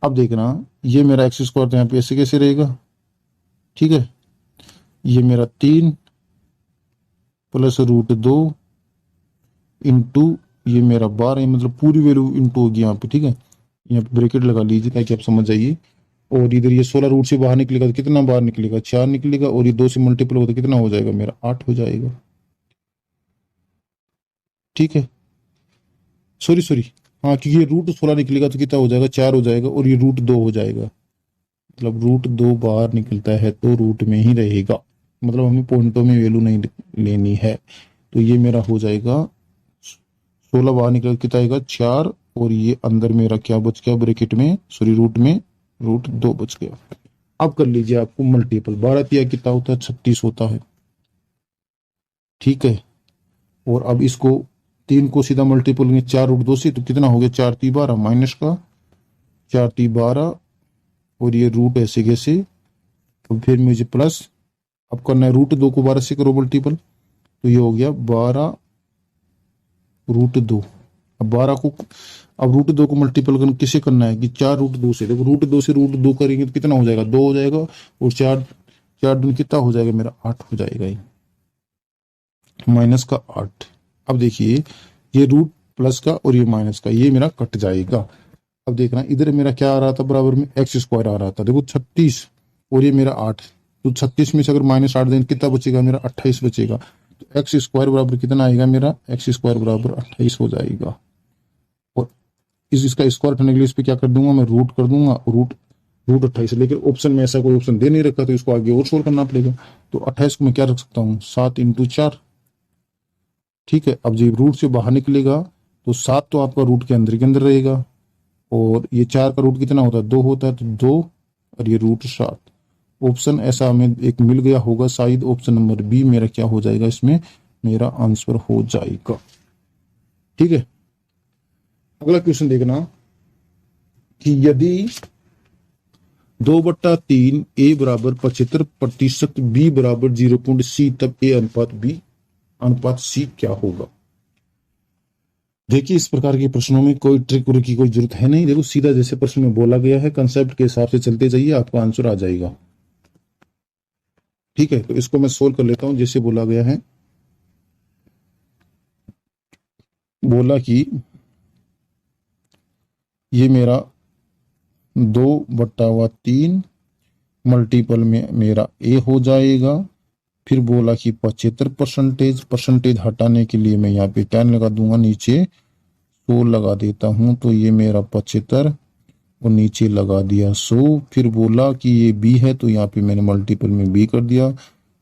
Speaker 1: अब देखना, ये मेरा एक्स स्क्वायर तो यहाँ पे ऐसे कैसे रहेगा, ठीक है, ये मेरा 3 + √2 इंटू ये मेरा 12, मतलब पूरी वैल्यू इंटू होगी यहाँ पे, ठीक है, यहाँ पे ब्रैकेट लगा लीजिए ताकि आप समझ जाइए। और इधर ये 16 रूट से बाहर निकलेगा तो कितना बाहर निकलेगा, 4 निकलेगा, और ये 2 से मल्टीपल होगा तो कितना हो जाएगा मेरा, 8 हो जाएगा। ठीक है, सॉरी सॉरी, हाँ, क्योंकि ये √16 निकलेगा तो कितना हो जाएगा, 4 हो जाएगा, और ये √2 हो जाएगा, मतलब √2 बाहर निकलता है तो रूट में ही रहेगा, मतलब हमें पॉइंटों में वैल्यू नहीं लेनी है। तो ये मेरा हो जाएगा 16 बाहर निकल कितना आएगा, 4, और ये अंदर मेरा क्या बच गया ब्रैकेट में, सॉरी रूट में, √2 बच गया। अब कर लीजिए आपको मल्टीपल, 12 कितना होता है, 36 होता है, ठीक है, और अब इसको 3 को सीधा मल्टीपल में 4 √2 से, तो कितना हो गया, 4×3 = 12, माइनस का 4×3 = 12, और ये रूट ऐसे कैसे, और फिर मुझे प्लस, अब करना है √2 को 12 से करो मल्टीपल, तो ये हो गया 12 √2। अब 12 को, अब √2 को मल्टीपल किसे करना है कि 4 √2 से, देखो √2 से √2 करेंगे तो कितना हो जाएगा, 2 हो जाएगा, और 4 4 दूनी कितना हो जाएगा मेरा, 8 हो जाएगा, ये माइनस का 8। अब देखिए, ये रूट प्लस का और ये माइनस का, ये मेरा कट जाएगा। अब देखना, इधर मेरा क्या आ रहा था बराबर में, एक्स स्क्वायर आ रहा था, देखो 36, और ये मेरा 8, तो 36 में से अगर -8 दें कितना बचेगा मेरा, 28 बचेगा, तो एक्स स्क्वायर बराबर कितना आएगा मेरा, एक्स स्क्वायर बराबर 28 हो जाएगा। और इसका स्क्वायर हटाने के लिए इस पर क्या कर दूंगा मैं, रूट कर दूंगा, रूट रूट 28, लेकिन ऑप्शन में ऐसा कोई ऑप्शन दे नहीं रखा, तो इसको आगे और सोल्व करना पड़ेगा। तो 28 को मैं क्या रख सकता हूँ, 7 × 4, ठीक है। अब जब रूट से बाहर निकलेगा तो 7 तो आपका रूट के अंदर रहेगा, और ये 4 का रूट कितना होता है, 2 होता है, तो 2, और ये √7। ऑप्शन ऐसा हमें एक मिल गया होगा शायद, ऑप्शन नंबर बी मेरा क्या हो जाएगा, इसमें मेरा आंसर हो जाएगा। ठीक है, अगला क्वेश्चन देखना कि यदि 2/3 ए बराबर 75%, बी बराबर 0.c, तब ए अनुपात बी अनुपात सी क्या होगा। देखिए, इस प्रकार के प्रश्नों में कोई ट्रिक व्रिक की कोई जरूरत है नहीं, देखो सीधा जैसे प्रश्न में बोला गया है कंसेप्ट के हिसाब से चलते जाइए, आपका आंसर आ जाएगा। ठीक है, तो इसको मैं सोल्व कर लेता हूं, जैसे बोला गया है, बोला कि ये मेरा 2/3 मल्टीपल में मेरा ए हो जाएगा, फिर बोला कि 75%, परसेंटेज हटाने के लिए मैं यहाँ पे 10 लगा दूंगा, नीचे 100 लगा देता हूँ, तो ये मेरा 75, और नीचे लगा दिया 100, फिर बोला कि ये बी है, तो यहाँ पे मैंने मल्टीपल में बी कर दिया,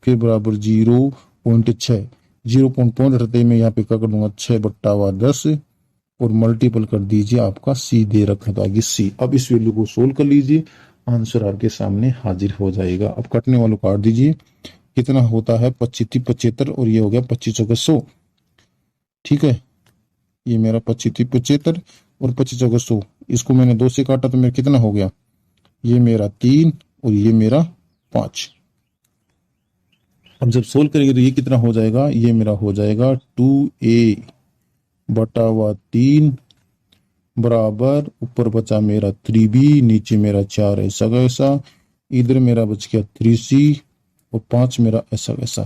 Speaker 1: फिर बराबर 0.6, 0.5 हटते में यहाँ पे क्या कर दूंगा, 6/10, और मल्टीपल कर दीजिए, आपका सी दे रखा था आगे सी। अब इस वैल्यू को सोल्व कर लीजिए, आंसर आपके सामने हाजिर हो जाएगा। अब कटने वालों काट दीजिए, कितना होता है, 25 75, और ये हो गया 25 × 100, ठीक है, ये मेरा 25 75 और 25 × 100, इसको मैंने 2 से काटा तो मेरा कितना हो गया, ये मेरा 3, और ये मेरा 5। अब जब सोल्व करेंगे तो ये कितना हो जाएगा, ये मेरा हो जाएगा 2a/3 बराबर, ऊपर बचा मेरा 3b, नीचे मेरा 4 ऐसा कैसा, इधर मेरा बच गया 3c, और 5 मेरा ऐसा कैसा।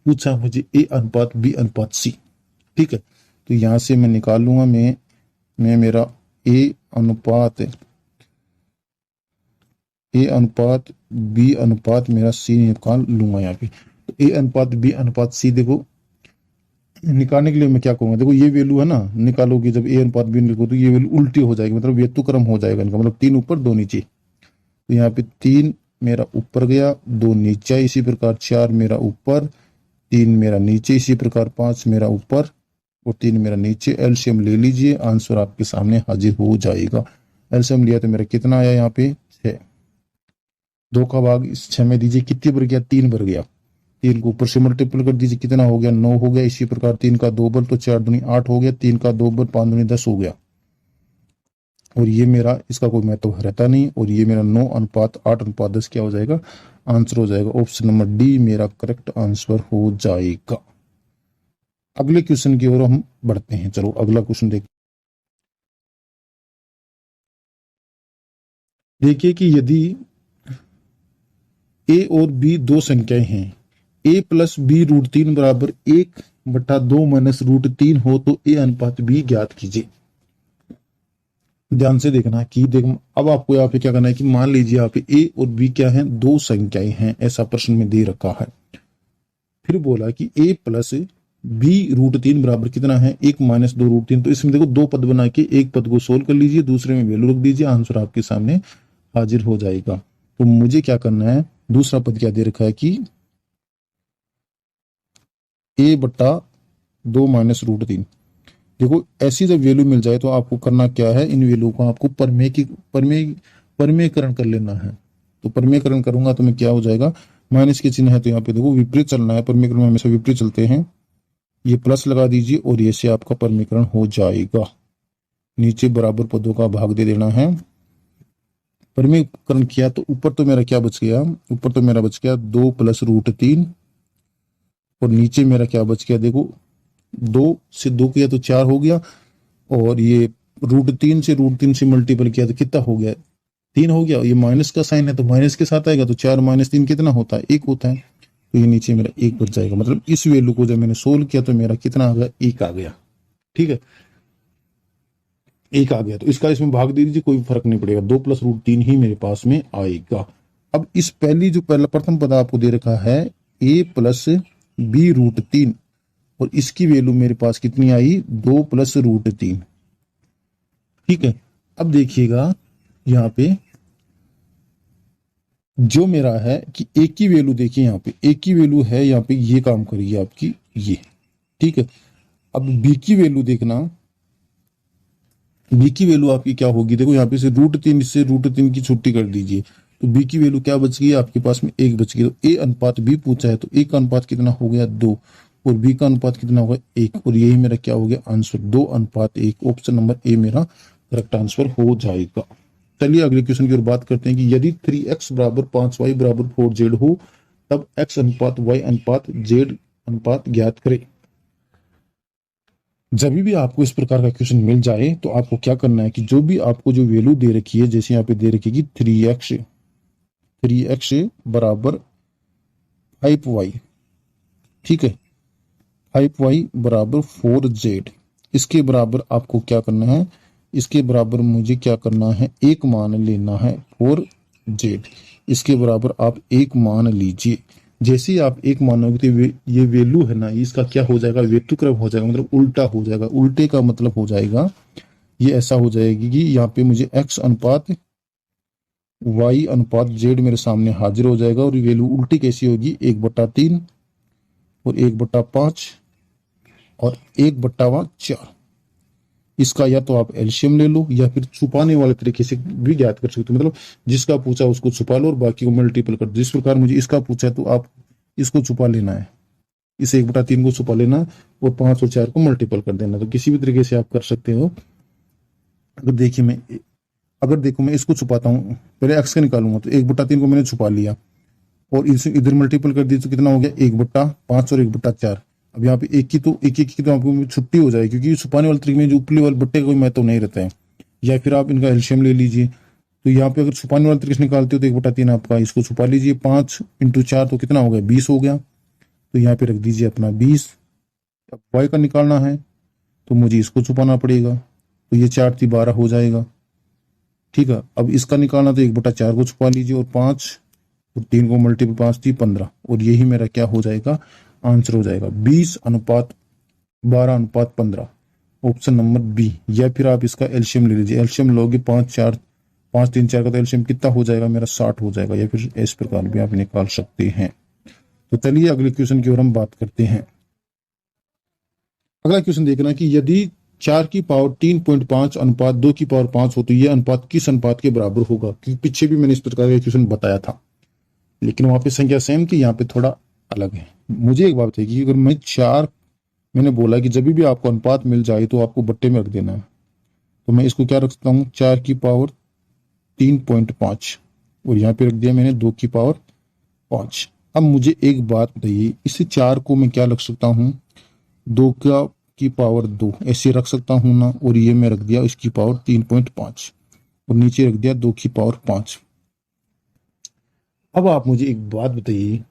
Speaker 1: पूछा मुझे ए अनुपात बी अनुपात सी, ठीक है, तो यहां से मैं निकाल लूंगा, मैं मेरा ए अनुपात बी अनुपात मेरा सी निकाल लूंगा यहाँ पे। तो ए अनुपात बी अनुपात सी, देखो निकालने के लिए मैं क्या करूंगा, देखो ये वैल्यू है ना, निकालोगे जब ए अनुपात बी निकालो तो ये वैल्यू उल्टी हो जाएगी, मतलब व्यस्तुक्रम हो जाएगा इनका, मतलब 3 ऊपर 2 नीचे। तो यहाँ पे 3 मेरा ऊपर गया, 2 नीचे, इसी प्रकार 4 मेरा ऊपर, 3 मेरा नीचे, इसी प्रकार 5 मेरा ऊपर और 3 मेरा नीचे। एलसीएम ले लीजिए, आंसर आपके सामने हाजिर हो जाएगा। एलसीएम लिया तो मेरा कितना आया यहाँ पे 6, 2 का भाग इस 6 में दीजिए, कितने बार गया 3 बार गया, 3 को ऊपर से मल्टीपल कर दीजिए, कितना हो गया 9 हो गया। इसी प्रकार 3 का 2 बार तो 4 दूनी 8 हो गया, 3 का 2 बार 5 दूनी 10 हो गया। और ये मेरा इसका कोई महत्व रहता नहीं, और ये मेरा 9:8:10 क्या हो जाएगा, आंसर हो जाएगा। ऑप्शन नंबर डी मेरा करेक्ट आंसर हो जाएगा। अगले क्वेश्चन की ओर हम बढ़ते हैं। चलो अगला क्वेश्चन देखिए कि यदि ए और बी दो संख्याएं हैं, ए प्लस बी √3 बराबर 1/2 माइनस √3 हो तो ए अनुपात बी ज्ञात कीजिए। ध्यान से देखना कि देख, अब आपको यहाँ पे क्या करना है कि मान लीजिए यहाँ पे ए और बी क्या है, दो संख्याएं हैं, ऐसा प्रश्न में दे रखा है। फिर बोला कि ए प्लस बी √3 बराबर कितना है, 1 माइनस 2 √3। तो इसमें देखो दो पद बना के एक पद को सोल्व कर लीजिए, दूसरे में वैल्यू रख दीजिए, आंसर आपके सामने हाजिर हो जाएगा। तो मुझे क्या करना है, दूसरा पद क्या दे रखा है कि a/2 माइनस √3। देखो ऐसी जब वैल्यू मिल जाए तो आपको करना क्या है, इन वैल्यू को आपको परमेयकरण कर लेना है। तो परमेयकरण करूंगा तो मैं क्या हो जाएगा, माइनस के चिन्ह है तो यहाँ पे देखो विपरीत चलना है, परमेयकरण में हमेशा विपरीत चलते हैं। ये प्लस लगा दीजिए और ये से आपका परमेयकरण हो जाएगा। नीचे बराबर पदों का भाग दे देना है। परमेयकरण किया तो ऊपर तो मेरा क्या बच गया, ऊपर तो मेरा बच गया 2 + √3 और नीचे मेरा क्या बच गया, देखो 2 से 2 किया तो 4 हो गया, और ये √3 से √3 से मल्टीपल किया तो कितना हो गया, 3 हो गया। ये माइनस का साइन है तो माइनस के साथ आएगा, तो 4 - 3 कितना होता है, 1 होता है। तो ये नीचे मेरा 1 बच जाएगा, मतलब इस वैल्यू को जब मैंने सोल्व किया तो मेरा कितना आ गया, 1 आ गया। ठीक है, 1 आ गया, तो इसका इसमें भाग दे दीजिए, कोई फर्क नहीं पड़ेगा, 2 + √3 ही मेरे पास में आएगा। अब इस पहली जो पहला प्रथम पद आपको दे रखा है a + b √3, और इसकी वैल्यू मेरे पास कितनी आई, 2 + √3। ठीक है, अब देखिएगा यहाँ पे जो मेरा है कि एक की वैल्यू, देखिए यहाँ पे एक की वैल्यू है, यहाँ पे ये काम करिए आपकी ये। ठीक है, अब बी की वैल्यू देखना, बी की वैल्यू आपकी क्या होगी, देखो यहाँ पे से √3 से √3 की छुट्टी कर दीजिए, तो बी की वैल्यू क्या बच गई आपके पास में, 1 बच गई। तो ए अनुपात बी पूछा है तो ए का अनुपात कितना हो गया, 2, और बी का अनुपात कितना होगा, 1, और यही मेरा क्या हो गया आंसर, 2:1। ऑप्शन नंबर ए मेरा करेक्ट आंसर हो जाएगा। चलिए अगले क्वेश्चन की ओर बात करते हैं कि यदि 3x = 5y = 4z हो तब x अनुपात y अनुपात z अनुपात ज्ञात करें। जब भी आपको इस प्रकार का क्वेश्चन मिल जाए तो आपको क्या करना है कि जो भी आपको जो वैल्यू दे रखी है, जैसे यहाँ पे दे रखी है कि 3x = 5y, ठीक है, 5y = 4z, इसके बराबर आपको क्या करना है, इसके बराबर मुझे क्या करना है, एक मान लेना है 4z, इसके बराबर आप एक मान लीजिए। जैसे ही आप एक मानोगे तो ये वैल्यू है ना, इसका क्या हो जाएगा, व्यतिक्रम हो जाएगा, मतलब उल्टा हो जाएगा। उल्टे का मतलब हो जाएगा ये ऐसा हो जाएगी कि यहाँ पे मुझे x अनुपात y अनुपात z मेरे सामने हाजिर हो जाएगा, और वैल्यू उल्टी कैसी होगी, 1/3 और 1/5 और 1/4। इसका या तो आप एलसीएम ले लो या फिर छुपाने वाले तरीके से भी ज्ञात कर सकते हो, मतलब जिसका पूछा उसको छुपा लो और बाकी को मल्टीपल कर दो। जिस प्रकार मुझे इसका पूछा है तो आप इसको छुपा लेना है, इस 1/3 को छुपा लेना और 5 और 4 को मल्टीपल कर देना। तो किसी भी तरीके से आप कर सकते हो। अगर देखिए मैं इसको छुपाता हूँ, पहले एक्स का निकालूंगा तो 1/3 को मैंने छुपा लिया और इसे इधर मल्टीपल कर दिया तो कितना हो गया, 1/5 और 1/4। अब यहाँ पे एक की तो आपको छुट्टी हो जाएगी, क्योंकि छुपाने वाले तरीके में जो ऊपरी वाले बट्टे का कोई महत्व नहीं रहता है। या फिर आप इनका एलसीएम ले लीजिए, तो यहाँ पे अगर छुपाने वाले तरीके से निकालते हो तो 1/3 आपका, इसको छुपा लीजिए, 5 × 4 तो कितना हो गया, 20 हो गया। तो यहाँ पे रख दीजिए अपना 20। अब वाई का निकालना है तो मुझे इसको छुपाना पड़ेगा, तो ये 4 × 12 हो जाएगा। ठीक है, अब इसका निकालना तो 1/4 को छुपा लीजिए और 5 और 3 को मल्टीपल 5 × 3 = 15, और यही मेरा क्या हो जाएगा, आंसर हो जाएगा 20 अनुपात 12:15, ऑप्शन नंबर बी। या फिर आप इसका एलसीएम ले लीजिए, एलसीएम लोगे 5 3 4 का, तो एलसीएम कितना हो जाएगा मेरा 60 हो जाएगा, या फिर इस प्रकार भी आप निकाल सकते हैं। तो चलिए अगले क्वेश्चन की ओर हम बात करते हैं। अगला क्वेश्चन देखना कि यदि 4 की पावर 3.5 अनुपात 2 की पावर 5 हो तो यह अनुपात किस अनुपात के बराबर होगा। क्योंकि पीछे भी मैंने इस प्रकार का क्वेश्चन बताया था, लेकिन वहां पे संख्या सेम थी, यहाँ पे थोड़ा अलग है। मुझे एक बात बताइए कि अगर मैंने बोला कि जब भी आपको अनुपात मिल जाए तो आपको बट्टे में रख देना है, तो मैं इसको क्या रख सकता हूँ, 4 की पावर 3.5, और यहाँ पे रख दिया मैंने 2 की पावर 5। अब मुझे एक बात बताइए, इस 4 को मैं क्या रख सकता हूँ, 2 की पावर 2 ऐसे रख सकता हूँ ना, और ये मैं रख दिया इसकी पावर 3.5, और नीचे रख दिया 2 की पावर 5। अब आप मुझे एक बात बताइए,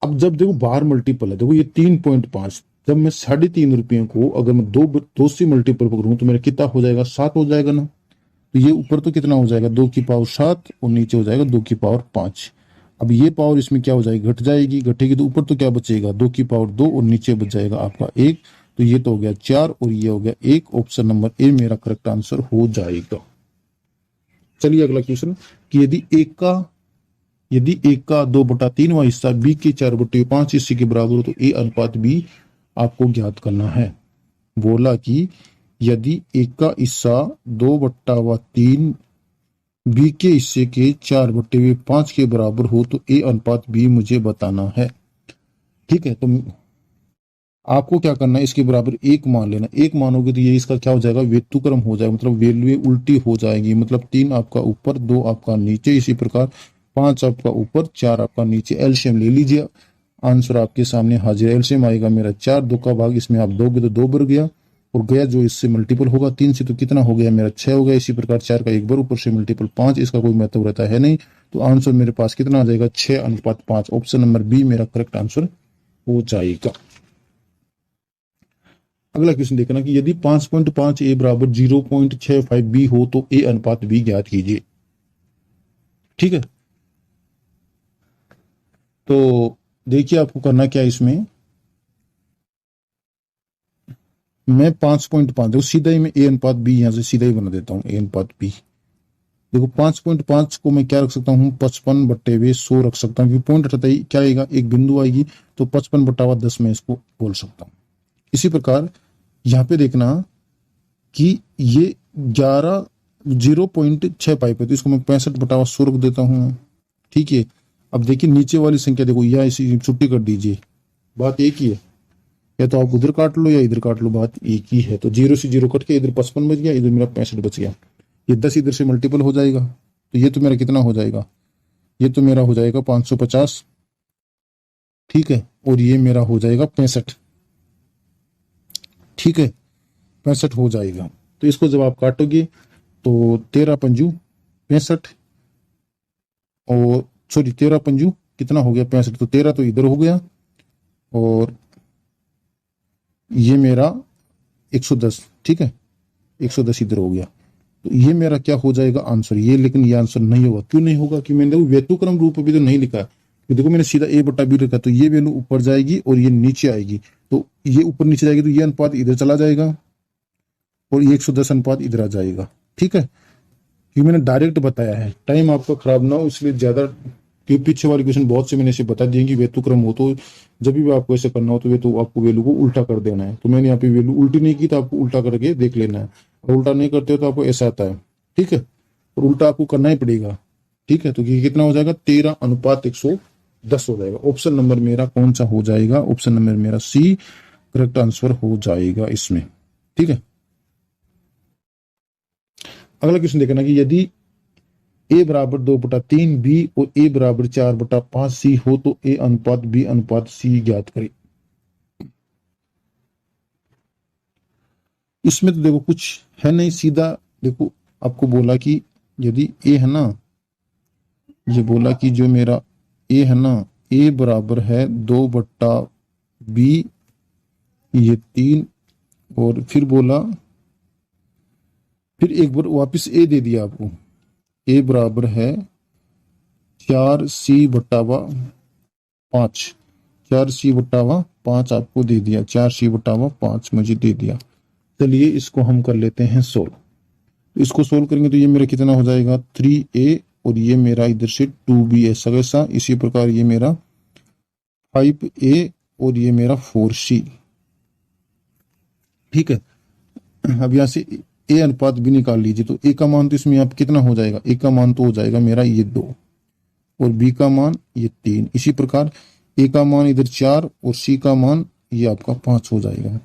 Speaker 1: अब जब देखो बाहर मल्टीपल है, देखो ये 3.5, जब मैं 3.5 रुपये को अगर मैं दो से मल्टीपल करूँ तो मेरा कितना हो जाएगा, 7 हो जाएगा ना। तो ये ऊपर तो कितना हो जाएगा, 2 की पावर 7, और नीचे हो जाएगा 2 की पावर 5। अब ये पावर इसमें क्या हो जाएगी, घट जाएगी, घटेगी तो ऊपर तो क्या बचेगा, 2 की पावर 2, और नीचे बच जाएगा आपका 1। तो ये तो हो गया 4, और ये हो गया 1। ऑप्शन नंबर ए मेरा करेक्ट आंसर हो जाएगा। चलिए अगला क्वेश्चन कि यदि एक का 2/3वां हिस्सा बी के 4/5 हिस्से के बराबर हो तो ए अनुपात बी आपको ज्ञात करना है। बोला कि यदि एक का हिस्सा 2/3 बी के हिस्से के 4/5 के बराबर हो तो ए अनुपात बी मुझे बताना है। ठीक है, तो आपको क्या करना है, इसके बराबर 1 मान लेना। 1 मानोगे तो ये इसका क्या हो जाएगा, व्युत्क्रम हो जाएगा, मतलब वैल्यू उल्टी हो जाएगी। मतलब 3 आपका ऊपर, 2 आपका नीचे, इसी प्रकार 5 आपका ऊपर, 4 आपका नीचे। एलसीएम ले लीजिए, आंसर आपके सामने हाजिर। एलसीएम आएगा मेरा 4, 2 का भाग इसमें आप दोगे तो 2 बढ़ गया, और गया जो इससे मल्टीपल होगा 3 से, तो कितना हो गया मेरा 6 हो गया। इसी प्रकार 4 का एक बार ऊपर से मल्टीपल 5, इसका कोई महत्व रहता है नहीं। तो आंसर मेरे पास कितना आ जाएगा, 6:5। ऑप्शन नंबर बी मेरा करेक्ट आंसर हो जाएगा। अगला क्वेश्चन देखना कि यदि 5.5 ए बराबर 0.65 बी हो तो ए अनुपात बी ज्ञात कीजिए। ठीक है, तो देखिए आपको करना क्या है, इसमें मैं 5.5 देखो सीधा ही मैं ए अनुपात बी यहां से सीधा ही बना देता हूं, ए अनुपात बी। देखो 5.5 को मैं क्या रख सकता हूँ, 55/100 रख सकता हूँ, क्योंकि पॉइंट रहता है क्या आएगा, एक बिंदु आएगी, तो 55/10 में इसको बोल सकता हूँ। इसी प्रकार यहाँ पे देखना कि ये 0.65 है, तो इसको मैं 65/100 रख देता हूँ। ठीक है, अब देखिए नीचे वाली संख्या देखो, या इसी छुट्टी कर दीजिए, बात एक ही है। या तो आप उधर काट लो या इधर काट लो, बात एक ही है। तो 0 से 0 कट के इधर 55 बच गया, इधर मेरा 65 बच गया। ये 10 इधर से मल्टीपल हो जाएगा, तो ये तो मेरा कितना हो जाएगा, ये तो मेरा हो जाएगा 550। ठीक है, और ये मेरा हो जाएगा 65। ठीक है, 65 हो जाएगा। तो इसको जब आप काटोगे तो 13×5 65, और सॉरी 13×5 कितना हो गया, 65। तो 13 तो इधर हो गया, और ये मेरा 110। ठीक है, 110 इधर हो गया, तो ये मेरा क्या हो जाएगा आंसर ये। लेकिन ये आंसर नहीं होगा, क्यों नहीं होगा, कि मैंने देखो व्यतुक्रम रूप भी तो नहीं लिखा है। तो देखो मैंने सीधा a/b लिखा, तो ये वैल्यू ऊपर जाएगी और ये नीचे आएगी, तो ये ऊपर नीचे जाएगी, तो ये अनुपात इधर चला जाएगा, और ये 110 अनुपात इधर आ जाएगा। ठीक है, ये मैंने डायरेक्ट बताया है, टाइम आपका खराब ना हो इसलिए ज्यादा, क्योंकि पीछे वाले क्वेश्चन बहुत से मैंने ऐसे बता दिए कि व्यतुक्रम हो तो जब भी आपको ऐसे करना हो तो आपको वैल्यू को उल्टा कर देना है। तो मैंने यहाँ पे वैल्यू उल्टी नहीं की, तो आपको उल्टा करके देख लेना है, और उल्टा नहीं करते हो तो आपको ऐसा आता है। ठीक है, और उल्टा आपको करना ही पड़ेगा। ठीक है, तो ये कितना हो जाएगा, 13:110 हो जाएगा। ऑप्शन नंबर मेरा कौन सा हो जाएगा, ऑप्शन नंबर मेरा सी करेक्ट आंसर हो जाएगा इसमें। ठीक है, अगला क्वेश्चन देखना कि यदि ए बराबर 2/3 बी और ए बराबर 4/5 सी हो तो ए अनुपात बी अनुपात सी ज्ञात करें। इसमें तो देखो कुछ है नहीं, सीधा देखो आपको बोला कि यदि ए है ना, ये बोला कि जो मेरा ए है ना, ए बराबर है 2/बी, ये 3, और फिर बोला, फिर एक बार वापिस ए दे दिया आपको, ए बराबर है 4c/5, 4c/5। 5 आपको दे दिया, 4c बटा 5 मुझे दे दिया। चलिए इसको हम कर लेते हैं सोल्व। इसको सोल्व करेंगे तो ये मेरा कितना हो जाएगा 3a, और ये मेरा इधर से 2b ऐसा वैसा। इसी प्रकार ये मेरा 5a और ये मेरा 4c। ठीक है, अब यहाँ से a अनुपात भी निकाल लीजिए। तो a का मान तो इसमें आप कितना हो जाएगा, a का मान तो हो जाएगा मेरा ये 2 और b का मान ये 3। इसी प्रकार a का मान इधर 4 और c का मान ये आपका 5 हो जाएगा।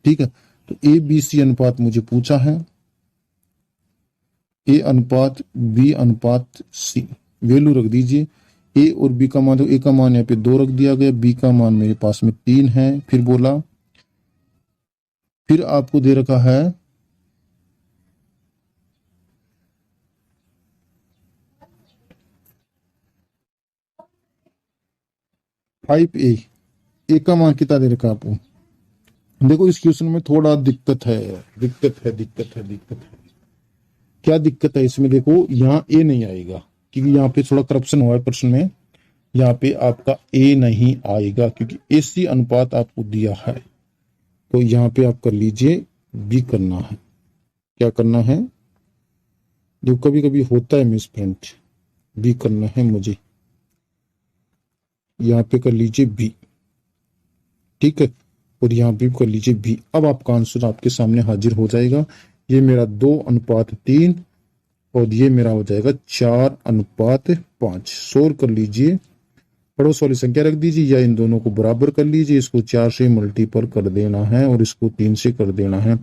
Speaker 1: ठीक है, तो a b c अनुपात मुझे पूछा है, a अनुपात b अनुपात c, वैल्यू रख दीजिए। a और b का मान, तो a का मान यहाँ पे 2 रख दिया गया, b का मान मेरे पास में 3 है। फिर बोला, फिर आपको दे रखा है 5a, a का मान कितना दे रखा आपको। देखो इस क्वेश्चन में थोड़ा दिक्कत है। क्या दिक्कत है इसमें, देखो यहाँ a नहीं आएगा क्योंकि यहाँ पे थोड़ा करप्शन हुआ है प्रश्न में। यहाँ पे आपका a नहीं आएगा क्योंकि AC अनुपात आपको दिया है। तो यहाँ पे आप कर लीजिए B करना है। क्या करना है, जो कभी कभी होता है मिस प्रिंट, B करना है मुझे। यहाँ पे कर लीजिए B, ठीक है, और यहाँ पे कर लीजिए B। अब आपका आंसर आपके सामने हाजिर हो जाएगा। ये मेरा 2:3 और ये मेरा हो जाएगा 4:5। सोल्व कर लीजिए, पड़ोस वाली संख्या रख दीजिए या इन दोनों को बराबर कर लीजिए। इसको 4 से मल्टीपल कर देना है और इसको 3 से कर देना है।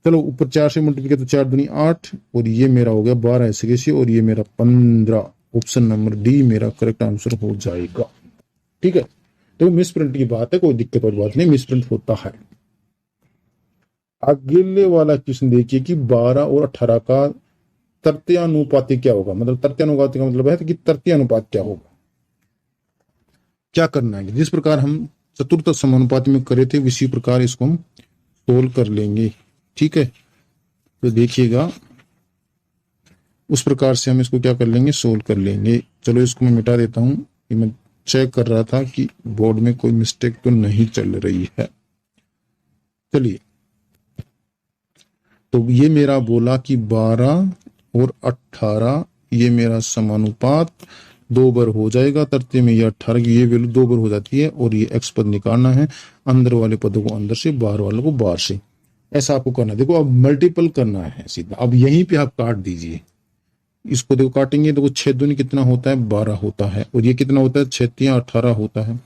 Speaker 1: चलो ऊपर 4 से मल्टीपल किया तो 4 दूनी 8 और ये मेरा हो गया 12 ऐसे कैसे, और ये मेरा 15। ऑप्शन नंबर डी मेरा करेक्ट आंसर हो जाएगा। ठीक है, तो मिस प्रिंट की बात है, कोई दिक्कत वाली बात नहीं, मिस प्रिंट होता है। अगले वाला क्वेश्चन देखिए कि 12 और 18 का तृतीयानुपाती क्या होगा। मतलब तृतीयानुपाती का मतलब है कि तृतीय अनुपात क्या होगा। क्या करना है, जिस प्रकार हम चतुर्थ समानुपाती में करे थे इसी प्रकार इसको हम सोल्व कर लेंगे। ठीक है, तो देखिएगा उस प्रकार से हम इसको क्या कर लेंगे, सोल्व कर लेंगे। चलो इसको मैं मिटा देता हूं, मैं चेक कर रहा था कि बोर्ड में कोई मिस्टेक तो नहीं चल रही है। चलिए, तो ये मेरा बोला कि 12 और 18 ये मेरा समानुपात 2 बार हो जाएगा। तृतीय में ये 18 की ये वैल्यू 2 बार हो जाती है और ये x पद निकालना है। अंदर वाले पदों को अंदर से, बाहर वालों को बाहर से, ऐसा आपको करना है। देखो अब मल्टीपल करना है सीधा। अब यहीं पे आप काट दीजिए, इसको देखो काटेंगे, देखो 6 दूनी कितना होता है 12 होता है, और ये कितना होता है 6 तिया 18 होता है।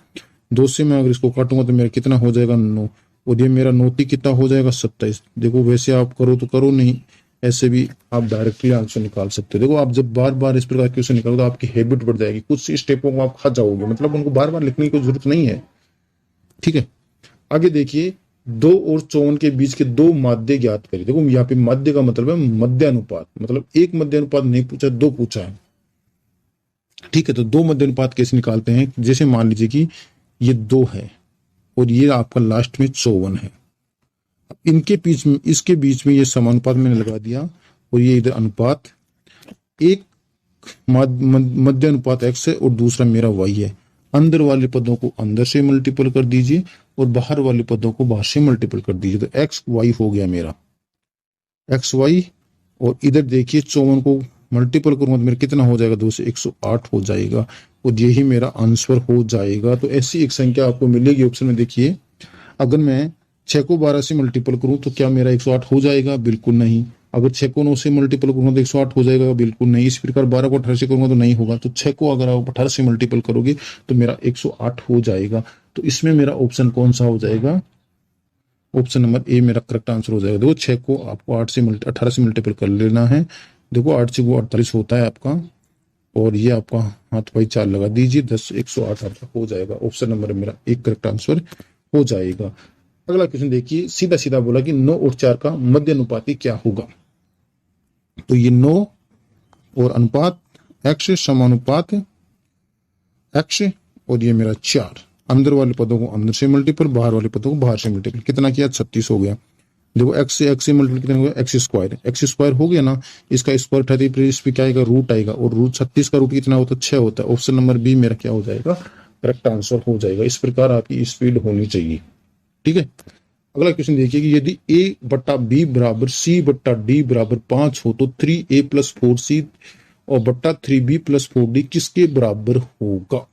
Speaker 1: 2 से मैं अगर इसको काटूंगा तो मेरा कितना हो जाएगा 9, और ये मेरा 9 कितना हो जाएगा 27। देखो वैसे आप करो तो करो, नहीं ऐसे भी आप डायरेक्टली आंसर निकाल सकते हो। देखो आप जब बार बार इस प्रकार क्वेश्चन निकालो तो आपकी हैबिट बढ़ जाएगी, कुछ स्टेपों को आप खा जाओगे, मतलब उनको बार बार लिखने की कोई जरूरत नहीं है। ठीक है, आगे देखिए 2 और 54 के बीच के 2 माध्य ज्ञात करिए। देखो यहाँ पे माध्य का मतलब है मध्य अनुपात, मतलब एक मध्य अनुपात नहीं पूछा, 2 पूछा है। ठीक है, तो 2 मध्य अनुपात कैसे निकालते हैं, जैसे मान लीजिए कि ये 2 है और ये आपका लास्ट में 54 है। इनके बीच में, इसके बीच में ये समानुपात मैंने लगा दिया और ये इधर अनुपात, एक मध्य अनुपात x है और दूसरा मेरा y है। अंदर वाले पदों को अंदर से मल्टीपल कर दीजिए और बाहर वाले पदों को बाहर से मल्टीपल कर दीजिए। तो x y हो गया मेरा x y, और इधर देखिए 54 को मल्टीपल करूंगा तो मेरा कितना हो जाएगा 2 से 108 हो जाएगा, और यही मेरा आंसर हो जाएगा। तो ऐसी एक संख्या आपको मिलेगी ऑप्शन में। देखिए अगर मैं 6 को 12 से मल्टीपल करूं तो क्या मेरा 108 हो जाएगा, बिल्कुल नहीं। अगर 6 को 9 से मल्टीपल करूंगा तो 108 हो जाएगा, बिल्कुल नहीं। इस प्रकार 12 को 18 से करूंगा तो नहीं होगा। तो 6 को अगर आप 18 से मल्टीपल करोगे तो मेरा 108 हो जाएगा। तो इसमें मेरा ऑप्शन कौन सा हो जाएगा, ऑप्शन नंबर ए मेरा करेक्ट आंसर हो जाएगा। देखो 6 को आपको 18 से मल्टीपल कर लेना है। देखो 8 से वो 48 होता है आपका, और ये आपका हाथ पाई 4 लगा दीजिए, 10 108 आपका हो जाएगा। ऑप्शन नंबर मेरा एक करेक्ट आंसर हो जाएगा। अगला क्वेश्चन देखिए, सीधा सीधा बोला कि 9 और 4 का मध्य अनुपाती क्या होगा। तो ये 9 और अनुपात x समानुपात x, और ये मेरा 4। अंदर वाले पदों को अंदर से मल्टीपल, बाहर वाले पदों को बाहर से मल्टीपल। कितना किया 36 हो गया। देखो x से मल्टीपल कितना हो गया, x स्क्वायर हो गया ना। इसका स्क्वायर उठाते इस पे क्या आएगा, रूट आएगा, और रूट 36 का रूट कितना होता है 6 होता है। ऑप्शन नंबर बी मेरा क्या हो जाएगा, करेक्ट आंसर हो जाएगा। इस प्रकार आपकी स्पीड होनी चाहिए। ठीक है, अगला क्वेश्चन देखिए कि यदि a बट्टा b बराबर c बट्टा d बराबर 5 हो तो 3a प्लस 4c और बट्टा 3b प्लस 4d किसके बराबर होगा।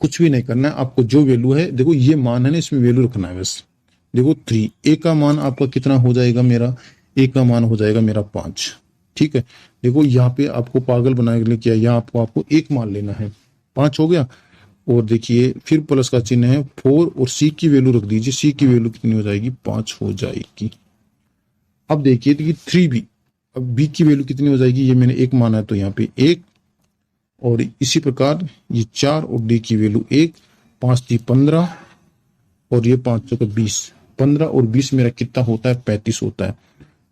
Speaker 1: कुछ भी नहीं करना है आपको, जो वैल्यू है देखो ये मान है ना, इसमें वैल्यू रखना है बस। देखो 3 a का मान आपका कितना हो जाएगा, मेरा a का मान हो जाएगा मेरा 5। ठीक है, देखो यहाँ पे आपको पागल बनाने के लिए किया, यहाँ आपको एक मान लेना है, 5 हो गया। और देखिए फिर प्लस का चिन्ह है 4 और c की वैल्यू रख दीजिए, c की वैल्यू कितनी हो जाएगी, 5 हो जाएगी। अब देखिए कि 3b, अब b की वैल्यू कितनी हो जाएगी, ये मैंने एक माना है तो यहाँ पे 1, और इसी प्रकार ये 4 और d की वैल्यू 1, 5 3 15 और ये 5 का 20, 15 और 20 मेरा कितना होता है, 35 होता है।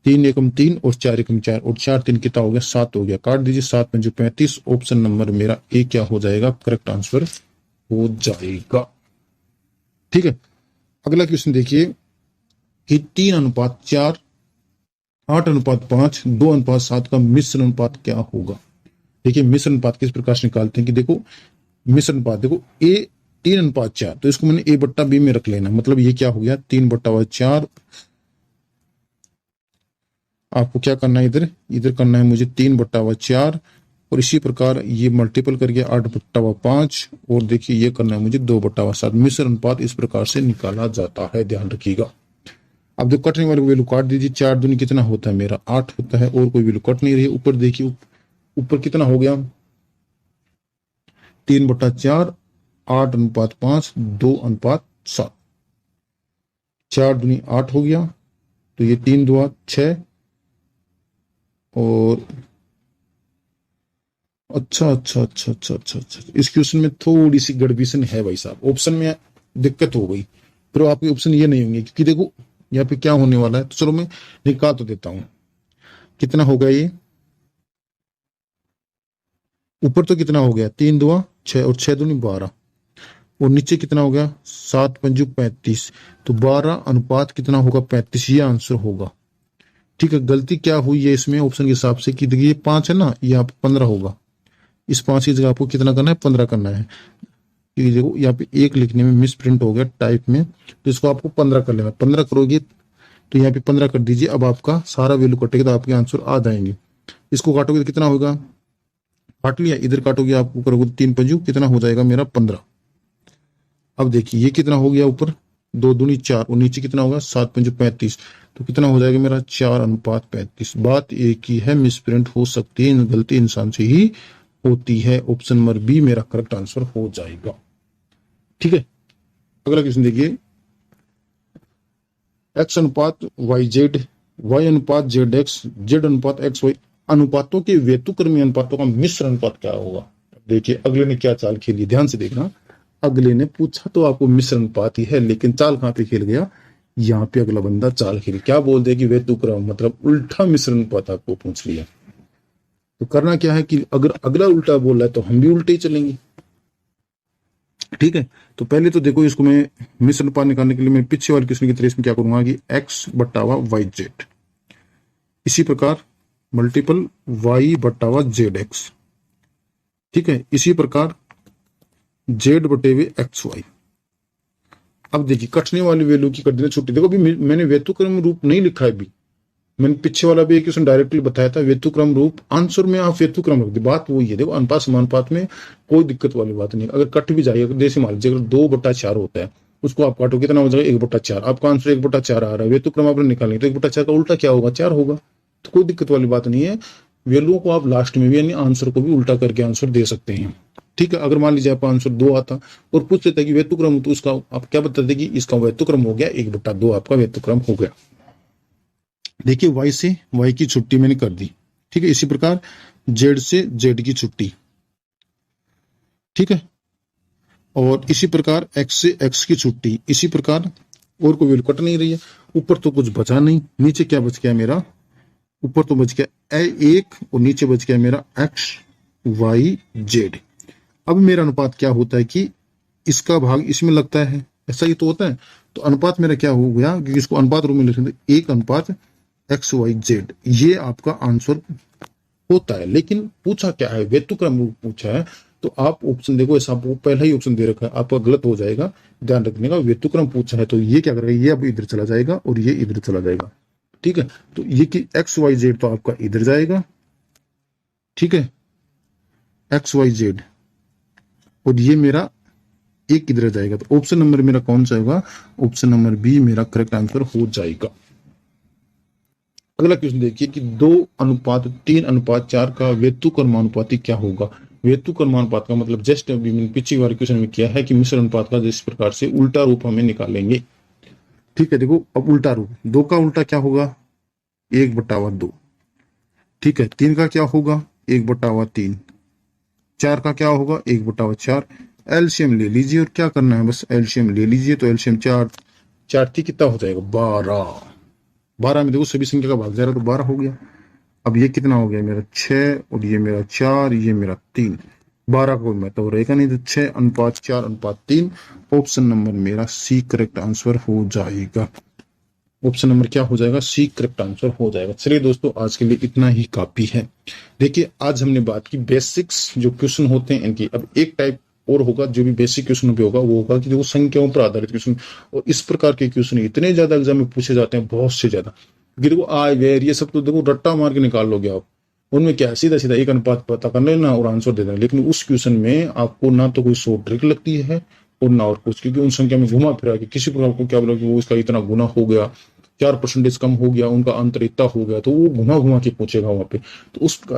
Speaker 1: 3 एकम 3 और 4 एकम 4 और 4 3 कितना हो गया, 7 हो गया। काट दीजिए, 7 5 35। ऑप्शन नंबर मेरा ए क्या हो जाएगा, करेक्ट आंसर हो जाएगा। ठीक है, अगला क्वेश्चन देखिए कि 3:4, 8:5, 2:7 का मिश्र अनुपात क्या होगा। देखिए मिश्र अनुपात किस प्रकार से निकालते हैं कि देखो मिश्र अनुपात, देखो a 3:4 तो इसको मैंने a बट्टा b में रख लेना, मतलब ये क्या हो गया 3/4। आपको क्या करना है, इधर करना है मुझे 3/4 और इसी प्रकार ये मल्टीपल करके 8/5 और देखिए ये करना है मुझे 2/7। मिश्र अनुपात इस प्रकार से निकाला जाता है, ध्यान रखिएगा। अब जो कटने वाले वैल्यू काट दीजिए, 4 दूनी कितना होता है मेरा 8 होता है, और कोई वैल्यू कट नहीं रही है। ऊपर देखिए ऊपर कितना हो गया 3/4, 8:5, 2:7। 4 दूनी 8 हो गया, तो ये 3 2 6 और अच्छा, इस क्वेश्चन में थोड़ी सी गड़बड़ीशन है भाई साहब, ऑप्शन में दिक्कत हो गई, पर आपके ऑप्शन ये नहीं होंगे क्योंकि देखो यहाँ पे क्या होने वाला है। तो चलो मैं निकाल तो देता हूं, कितना होगा ये ऊपर तो कितना हो गया 3 2 6 और 6 दूनी 12 और नीचे कितना हो गया 7 5 35, तो 12 कितना होगा 35, ये आंसर होगा। ठीक है, गलती क्या हुई है इसमें ऑप्शन के हिसाब से कि देखिए 5 है ना, ये यहाँ पे 15 होगा, इस 5 की जगह आपको कितना करना है 15 करना है, क्योंकि देखो यहाँ पे 1 लिखने में मिस प्रिंट हो गया टाइप में, तो इसको आपको 15 कर लेना। 15 करोगे तो यहाँ पे 15 कर दीजिए, अब आपका सारा वैल्यू कटेगा तो आपके आंसर आ जाएंगे। इसको काटोगे तो कितना होगा, काट लिया, इधर काटोगे आपको करोगे 3 पंजू कितना हो जाएगा मेरा 15। अब देखिए ये कितना हो गया ऊपर 2 दूनी 4 और नीचे कितना होगा 7 5 35, तो कितना हो जाएगा मेरा 4:35। बात एक ही है, मिसप्रिंट हो सकती है, गलती इंसान से ही होती है। ऑप्शन नंबर बी मेरा करेक्ट आंसर हो जाएगा। ठीक है, अगला क्वेश्चन देखिए x अनुपात yz, y अनुपात zx, z अनुपात xy अनुपातों के व्यतुक्रमी अनुपातों का मिश्र अनुपात क्या होगा। देखिए अगले ने क्या चाल खेली, ध्यान से देखना। अगले ने पूछा तो आपको मिश्र अनुपात ही है, लेकिन चाल कहां पे खेल गया, यहाँ पे अगला बंदा चाल खेल क्या बोल दे कि व्यतुक्रम मतलब उल्टा मिश्र अनुपात आपको पूछ लिया। तो करना क्या है कि अगर अगला उल्टा बोल रहा है तो हम भी उल्टे ही चलेंगे। ठीक है, तो पहले तो देखो इसको मैं मिश्र अनुपात निकालने के लिए मैं पीछे वाले क्वेश्चन की तरह इसमें क्या करूंगा कि x बट्टावा yz, इसी प्रकार मल्टीपल y बट्टावा zx। ठीक है, इसी प्रकार z बटे हुए xy। अब देखिए कटने वाली वैल्यू की कर देना छुट्टी। देखो अभी मैंने व्यतुक्रम रूप नहीं लिखा है, अभी मैंने पीछे वाला भी क्वेश्चन डायरेक्टली बताया था व्यतुक्रम रूप, आंसर में आप व्यतुक्रम रख दे। बात वही है, देखो अनुपात समानुपात में कोई दिक्कत वाली बात नहीं। अगर कट भी जाएगा जैसे मान लीजिए अगर 2/4 होता है, उसको आप काटो कितना हो जाएगा 1/4, आपका आंसर 1/4 आ रहा है, व्यतुक्रम आपने निकालेंगे तो 1/4 का उल्टा क्या होगा 4 होगा, तो कोई दिक्कत वाली बात नहीं है। वैल्यू को आप लास्ट में भी यानी आंसर को भी उल्टा करके आंसर दे सकते हैं। ठीक है, अगर मान लीजिए आपका आंसर 2 आता और पूछ लेता कि व्यतुक्रम, तो उसका आप क्या बताते कि इसका व्यतुक्रम हो गया 1/2 आपका व्यतुक्रम हो गया। देखिए y से y की छुट्टी मैंने कर दी। ठीक है, इसी प्रकार z से z की छुट्टी। ठीक है, और इसी प्रकार x से x की छुट्टी। इसी प्रकार और कोई वैल्यू कट नहीं रही है, ऊपर तो कुछ बचा नहीं, नीचे क्या बच गया मेरा, ऊपर तो बच गया a1 और नीचे बच गया मेरा x y z। अब मेरा अनुपात क्या होता है कि इसका भाग इसमें लगता है, ऐसा ही तो होता है। तो अनुपात मेरा क्या हो गया, क्योंकि इसको अनुपात रूप में लिख सकते 1:x y z, ये आपका आंसर होता है। लेकिन पूछा क्या है, व्यतुक्रम रूप पूछा है, तो आप ऑप्शन देखो, ऐसा आपको पहला ही ऑप्शन दे रखा है, आपका गलत हो जाएगा, ध्यान रखने का। व्यतिक्रम पूछा है तो ये क्या करेगा, ये अब इधर चला जाएगा और ये इधर चला जाएगा, ठीक है। तो ये कि एक्स वाई जेड तो आपका इधर जाएगा, ठीक है, एक्स वाई जेड, और ये मेरा एक इधर जाएगा। तो ऑप्शन नंबर मेरा कौन सा होगा, ऑप्शन नंबर बी मेरा करेक्ट आंसर हो जाएगा। अगला क्वेश्चन देखिए कि 2:3:4 का व्यतुक्रमानुपाती क्या होगा। व्यतुक्रमानुपात का मतलब जस्ट अभी मैंने पिछली बार क्वेश्चन में किया है कि मिश्र अनुपात का जिस प्रकार से उल्टा रूप हमें निकालेंगे, ठीक है। देखो अब उल्टा रूप, 2 का उल्टा क्या होगा, 1/2, ठीक है। 3 का क्या होगा, 1/3, 4 का क्या होगा, 1/4। एलसीएम ले लीजिए और क्या करना है, बस एलसीएम ले लीजिए। तो एलसीएम 4 थी, कितना हो जाएगा, 12। 12 में देखो सभी संख्या का भाग जा रहा है तो 12 हो गया। अब ये कितना हो गया मेरा 6, और ये मेरा 4, ये मेरा 3, 12 को मैं तो रहेगा नहीं, तो 6:4:3। ऑप्शन नंबर मेरा सी करेक्ट आंसर हो जाएगा। ऑप्शन नंबर क्या हो जाएगा, सी करेक्ट आंसर हो जाएगा। चलिए दोस्तों, आज के लिए इतना ही काफी है। देखिए आज हमने बात की बेसिक्स जो क्वेश्चन होते हैं इनकी। अब एक टाइप और होगा जो भी बेसिक क्वेश्चन पे होगा, वो होगा कि देखो संख्याओं पर आधारित क्वेश्चन। और इस प्रकार के क्वेश्चन इतने ज्यादा एग्जाम में पूछे जाते हैं, बहुत से ज्यादा, क्योंकि देखो आय वेर ये सब तो देखो रट्टा मार के निकाल लोगे आप। उनमें क्या सीधा सीधा एक अनुपात पता कर लेना और आंसर दे देना। लेकिन उस क्वेश्चन में आपको ना तो कोई शॉर्ट ट्रिक लगती है और ना और कुछ, क्योंकि उन संख्या में घुमा फिरा के किसी प्रकार को क्या बोला कि वो इसका इतना गुना हो गया, 4% कम हो गया, उनका अंतर इतना हो गया, तो वो घुमा घुमा के पूछेगा वहां पे। तो उस प्रकार